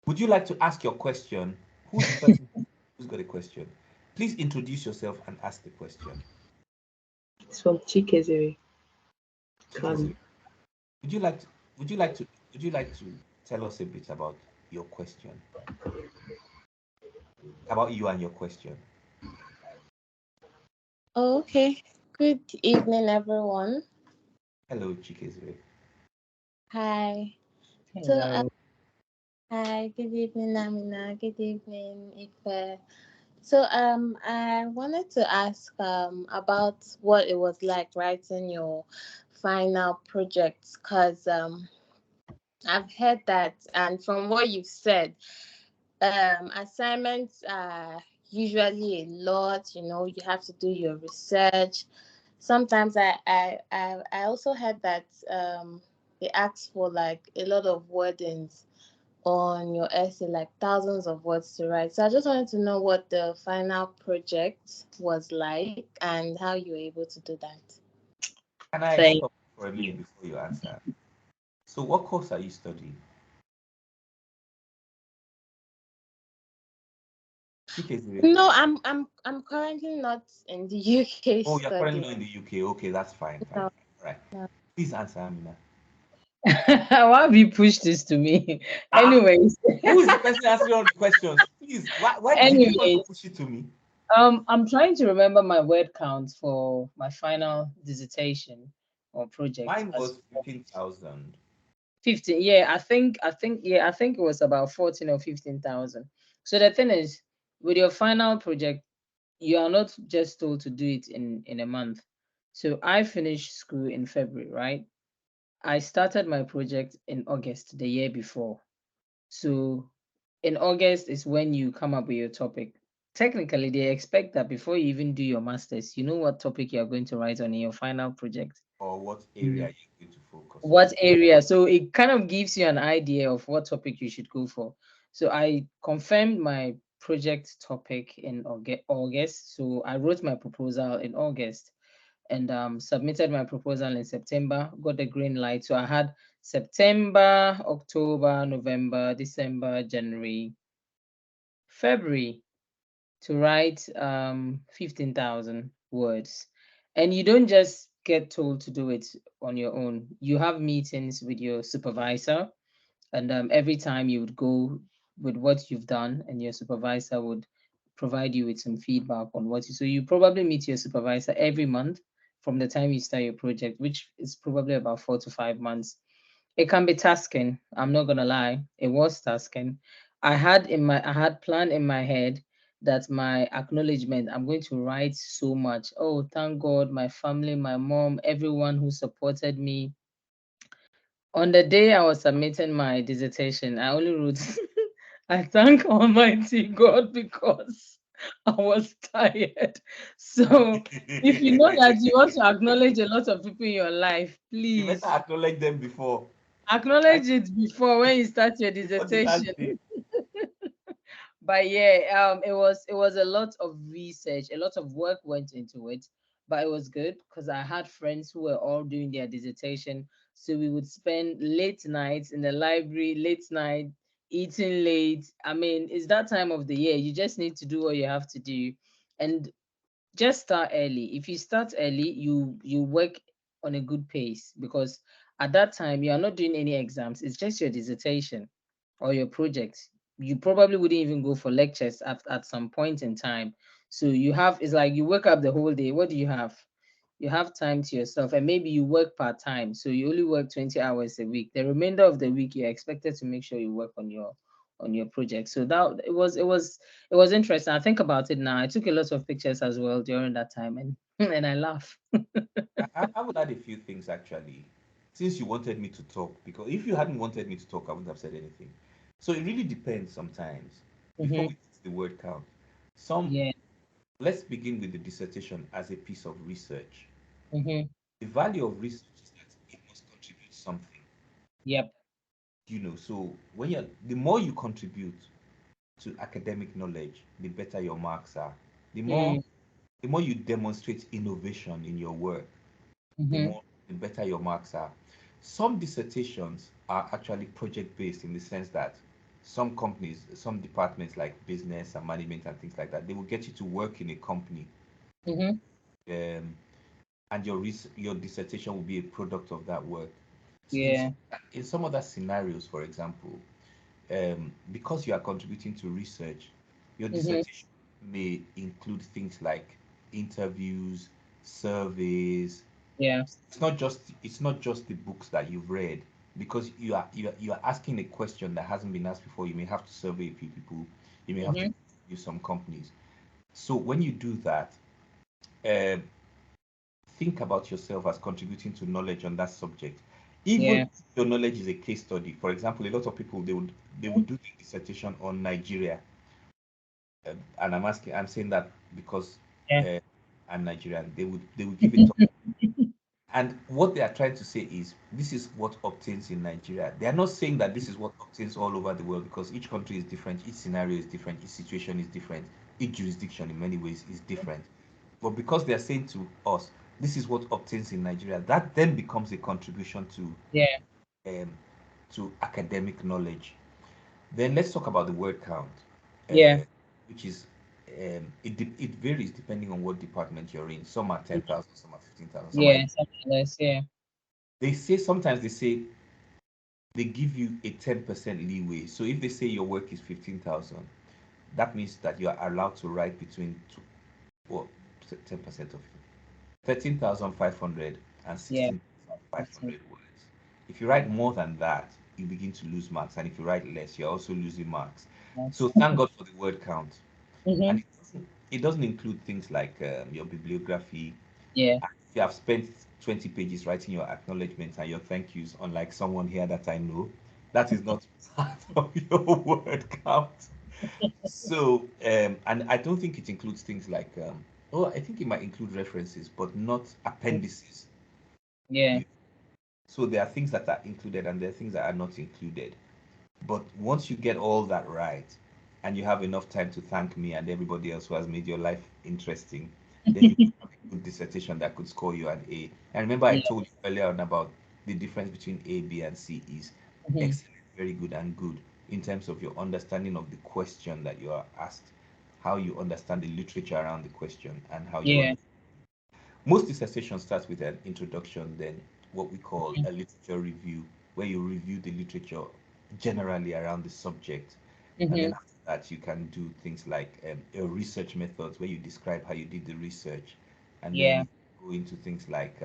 Would you like to ask your question? Who's the person who's got a question? Please introduce yourself and ask the question. It's from Chikezere. Chikeze, would you like to would you like to would you like to tell us a bit about your question? About you and your question. Oh, okay. Good evening, everyone. Hello, Chikeze. Hi. So, Hello. hi. Good evening, Amina. Good evening, Ife. So, I wanted to ask about what it was like writing your final project, because I've heard that, and from what you've said, assignments are usually a lot. You know, you have to do your research. Sometimes I also heard that they ask for like a lot of wordings on your essay, like thousands of words to write. So I just wanted to know what the final project was like and how you were able to do that. Can I Thank stop for a minute before you answer? So what course are you studying? Chikeze. No, I'm currently not in the UK Oh, you're currently studying. not in the UK. Okay, that's fine, fine, No, fine. All right. no. Please answer, Amina. Why have you pushed this to me? Ah, Anyways, who is the person answering all the questions? Please, why did you want to anyways, push it to me? I'm trying to remember my word count for my final dissertation or project Mine as was 15,000. 15. Yeah, I think it was about 14 or 15,000. So the thing is, with your final project, you are not just told to do it in a month. So I finished school in February, right? I started my project in August the year before. So in August is when you come up with your topic. Technically, they expect that before you even do your master's, you know what topic you are going to write on in your final project. Or what area you're going to focus on? What area? So it kind of gives you an idea of what topic you should go for. So I confirmed my project topic in August. So I wrote my proposal in August and submitted my proposal in September, got the green light. So I had September, October, November, December, January, February to write 15,000 words. And you don't just get told to do it on your own. You have meetings with your supervisor, and every time you would go with what you've done, and your supervisor would provide you with some feedback on what you. So you probably meet your supervisor every month from the time you start your project, which is probably about 4 to 5 months. It can be tasking. I'm not gonna lie. It was tasking. I had planned in my head that my acknowledgement, I'm going to write so much. Oh, thank God, my family, my mom, everyone who supported me. On the day I was submitting my dissertation, I only wrote, I thank Almighty God because I was tired. So if you know that you want to acknowledge a lot of people in your life, You better please acknowledge them before. acknowledge it before when you start your Before the last dissertation. day. But yeah, it was a lot of research, a lot of work went into it, but it was good because I had friends who were all doing their dissertation. So we would spend late nights in the library, late night eating late. I mean, it's that time of the year. You just need to do what you have to do. And just start early. If you start early, you work on a good pace because at that time you are not doing any exams. It's just your dissertation or your project. You probably wouldn't even go for lectures at some point in time. So you have it's like you wake up the whole day. What do you have? You have time to yourself, and maybe you work part-time. So you only work 20 hours a week. The remainder of the week you're expected to make sure you work on your project. So that it was interesting. I think about it now. I took a lot of pictures as well during that time, and and I laugh. I would add a few things actually, since you wanted me to talk, because if you hadn't wanted me to talk, I wouldn't have said anything. So it really depends sometimes. Before Hmm. we get to the word count, some Yeah. let's begin with the dissertation as a piece of research. Hmm. The value of research is that it must contribute something. Yep. So when you're the more you contribute to academic knowledge, the better your marks are. The more Mm. the more you demonstrate innovation in your work, the better your marks are. Some dissertations are actually project-based in the sense that some companies, some departments like business and management and things like that, they will get you to work in a company. And your dissertation will be a product of that work. Yeah. In some other scenarios, for example, because you are contributing to research, your dissertation may include things like interviews, surveys. Yeah. It's not just the books that you've read, because you are asking a question that hasn't been asked before. You may have to survey a few people. You may have to use some companies. So when you do that, think about yourself as contributing to knowledge on that subject. Even if your knowledge is a case study. For example, a lot of people they would do the dissertation on Nigeria, and I'm saying that because I'm Nigerian. They would give it. And what they are trying to say is this is what obtains in Nigeria. They are not saying that this is what obtains all over the world, because each country is different, each scenario is different, each situation is different, each jurisdiction in many ways is different. But because they are saying to us, this is what obtains in Nigeria, that then becomes a contribution to academic knowledge. Then let's talk about the word count, which is it varies depending on what department you're in. Some are 10,000, some are 15,000, some are less. They say sometimes they give you a 10% leeway. So if they say your work is 15,000, that means that you are allowed to write between 10% of 13,500 and 16,500 words. If you write more than that, you begin to lose marks, and if you write less, you're also losing marks. So thank God for the word count. And it doesn't include things like your bibliography. If you have spent 20 pages writing your acknowledgements and your thank yous, unlike someone here that I know, that is not part of your word count. So, and I don't think it includes things like, I think it might include references, but not appendices. So there are things that are included and there are things that are not included. But once you get all that right, and you have enough time to thank me and everybody else who has made your life interesting, then you have a good dissertation that could score you an A. And remember, I told you earlier on about the difference between A, B, and C is excellent, very good, and good in terms of your understanding of the question that you are asked, how you understand the literature around the question, and how you most dissertation starts with an introduction, then what we call a literature review, where you review the literature generally around the subject. And then after that, you can do things like your research methods, where you describe how you did the research. And then go into things like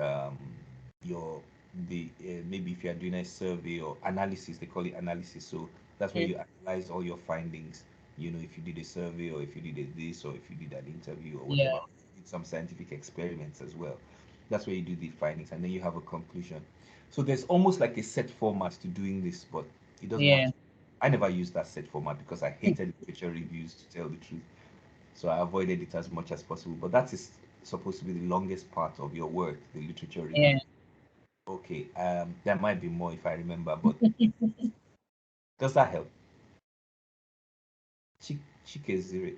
maybe if you are doing a survey or analysis, they call it analysis. So that's where you analyze all your findings. If you did a survey, or if you did this, or if you did an interview, or whatever. Did some scientific experiments as well. That's where you do the findings, and then you have a conclusion. So there's almost like a set format to doing this, but it doesn't have to. I never used that set format because I hated literature reviews, to tell the truth. So I avoided it as much as possible. But that is supposed to be the longest part of your work, the literature review. Okay, there might be more if I remember, but does that help? Chikezire.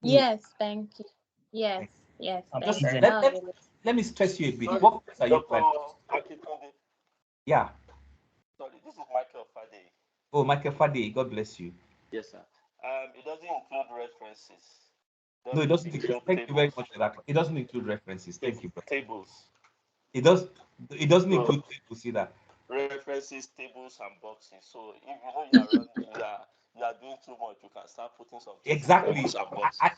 Yes, thank you. Yes, Just thank you. let me stress you a bit. What course are you planning? Yeah. Sorry, this is Michael Fade. Oh, Michael Fade, God bless you. Yes, sir. It doesn't include references. No, it doesn't include. Thank you very much for that. It doesn't include references. Thank you, brother. Tables. It does. It doesn't include tables either. References, tables, and boxes. So if you know you are doing too much, you can start putting some exactly.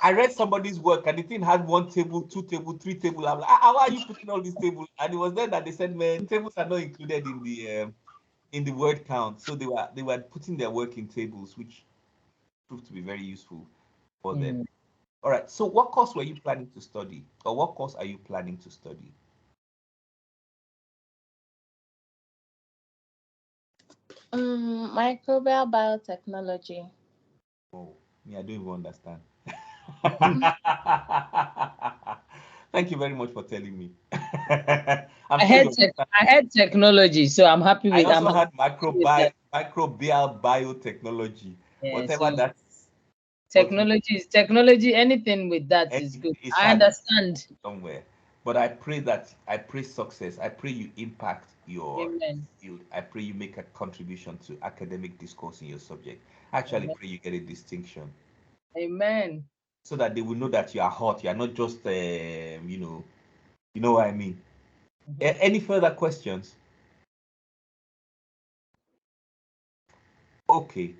I read somebody's work and the thing had 1 table, 2 table, 3 table. I'm like, how are you putting all these tables? And it was then that they said, man, tables are not included in the word count. So they were putting their work in tables, which proved to be very useful for them. All right. So what course were you planning to study, or what course are you planning to study? Microbial biotechnology. Oh, me, I don't even understand. Thank you very much for telling me. I had technology, so I'm happy with. I also had microbial biotechnology. Whatever so that's. Technology. Anything with that is good. I understand. Somewhere. But I pray success. I pray you impact your Amen. field. I pray you make a contribution to academic discourse in your subject. I actually Amen. pray you get a distinction Amen. so that they will know that you are hot. You are not just, you know what I mean. Mhm. Any further questions? Okay.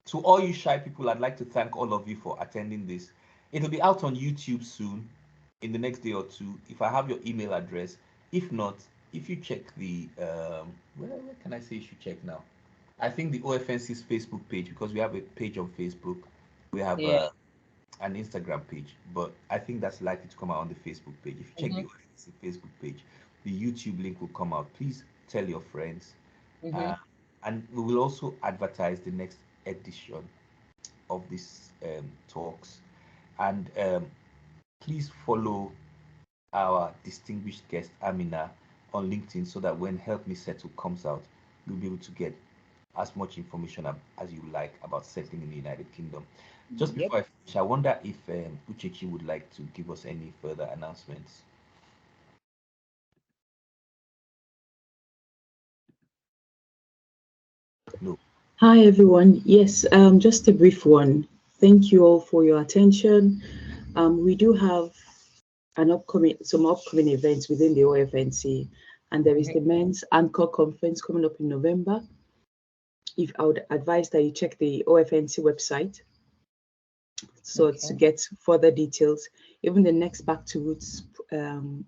To all you shy people, I'd like to thank all of you for attending this. It'll be out on YouTube soon, in the next day or two, if I have your email address. If not, if you check the, where can I say you should check now? I think the OFNC's Facebook page, because we have a page on Facebook, we have Yeah. an Instagram page, but I think that's likely to come out on the Facebook page. If you check the Mhm. OFNC Facebook page, the YouTube link will come out. Please tell your friends. Uh, Mhm. and we will also advertise the next edition of these talks. And please follow our distinguished guest, Amina, on LinkedIn so that when Help Me Settle comes out, you'll be able to get as much information as you like about settling in the United Kingdom. Just Yep. before I finish, I wonder if Uchechi would like to give us any further announcements. No. Hi everyone. Yes, just a brief one. Thank you all for your attention. We do have some upcoming events within the OFNC, and there is Mhm. the Men's Anchor Conference coming up in November. If I would advise that you check the OFNC website so to Okay. get further details. Even the next Back to Roots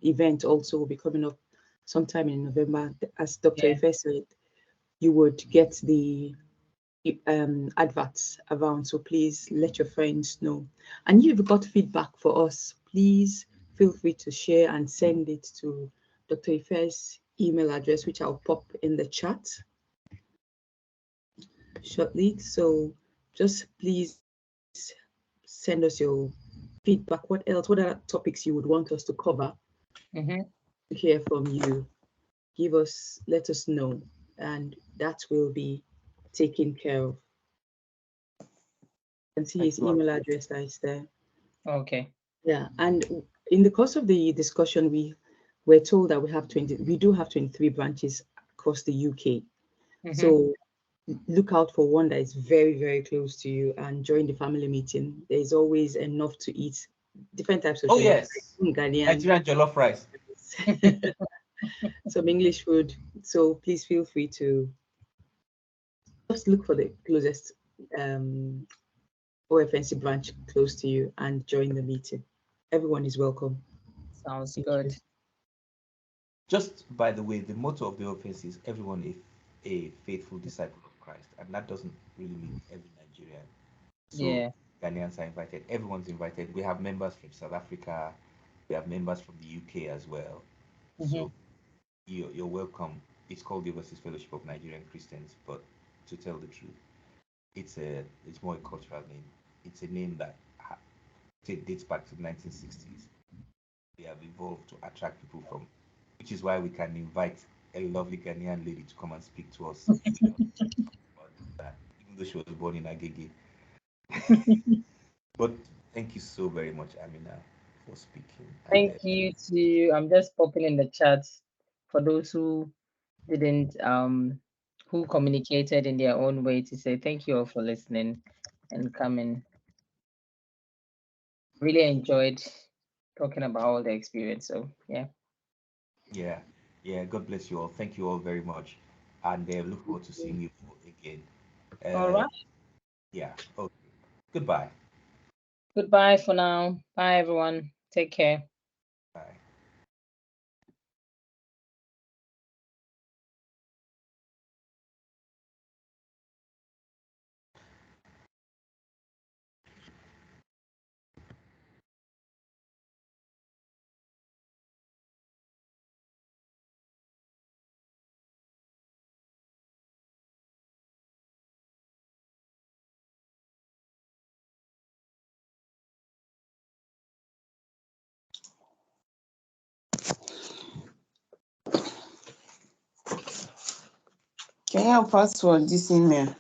event also will be coming up sometime in November. As Dr. Yeah. Ife said, you would get the adverts around, so please let your friends know. And if you've got feedback for us, please feel free to share and send it to Dr. Ife's email address, which I'll pop in the chat shortly. So just please send us your feedback. What else? What other topics you would want us to cover? Mhm. To hear from you, let us know, and that will be taken care of. And see Thank his you all. email address that is there. Okay. Yeah, and in the course of the discussion, we were told that we do have 23 branches across the UK. Mhm. So look out for one that is very, very close to you, and join the family meeting. There's always enough to eat, different types of Oh, jollof yes. rice, Ghanaian, Nigerian jollof rice. some English food. So please feel free to just look for the closest um, OFNC branch close to you and join the meeting. Everyone is welcome. Sounds Thank good. you. Just by the way, the motto of the office is everyone a faithful disciple of Christ, and that doesn't really mean every Nigerian. So Yeah. Ghanaians are invited. Everyone's invited. We have members from South Africa. We have members from the UK as well. Mhm. So you're welcome. It's called the Overseas Fellowship of Nigerian Christians, but to tell the truth, it's more a cultural name. It's a name that dates back to the 1960s. We have evolved to attract people from, which is why we can invite a lovely Ghanaian lady to come and speak to us about that, even though she was born in Agege. But thank you so very much, Amina, for speaking. And Thank you to. I'm just popping in the chat for those who didn't who communicated in their own way to say thank you all for listening and coming. Really enjoyed talking about all the experience. So yeah. yeah, yeah, God bless you all. Thank you all very much. And look forward to seeing you all again. All Uh, right. yeah, okay. Goodbye. Goodbye for now. Bye everyone. Take care. Bye. Can you help us for this email?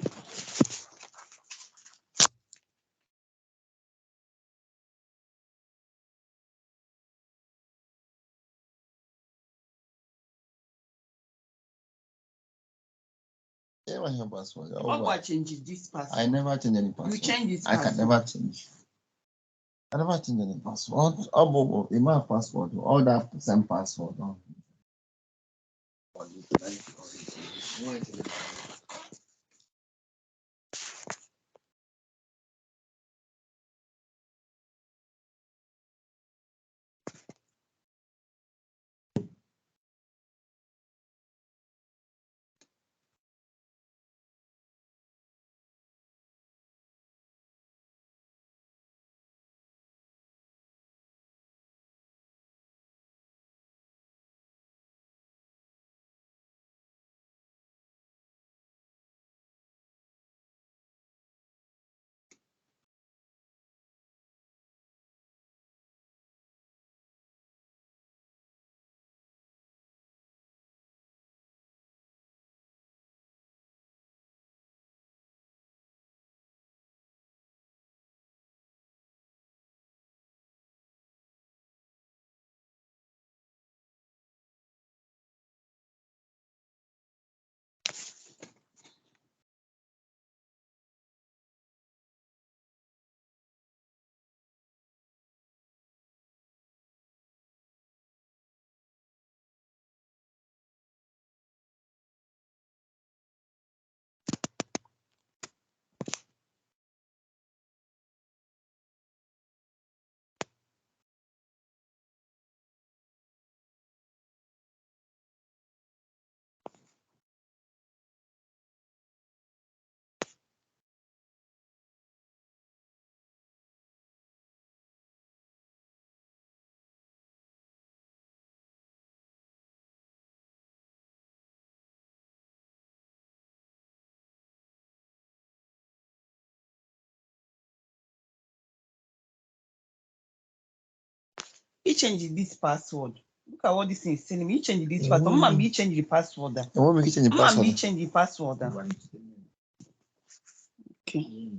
never change password. What changes this password? I never change any password. You change this I password. can never change. I never change any password. In my password, all that same password. No. He changed this password. Look at what this thing is telling me. He changed this password. Mama, he changed the password. What make you change the Mama, password? he changed the password. Okay.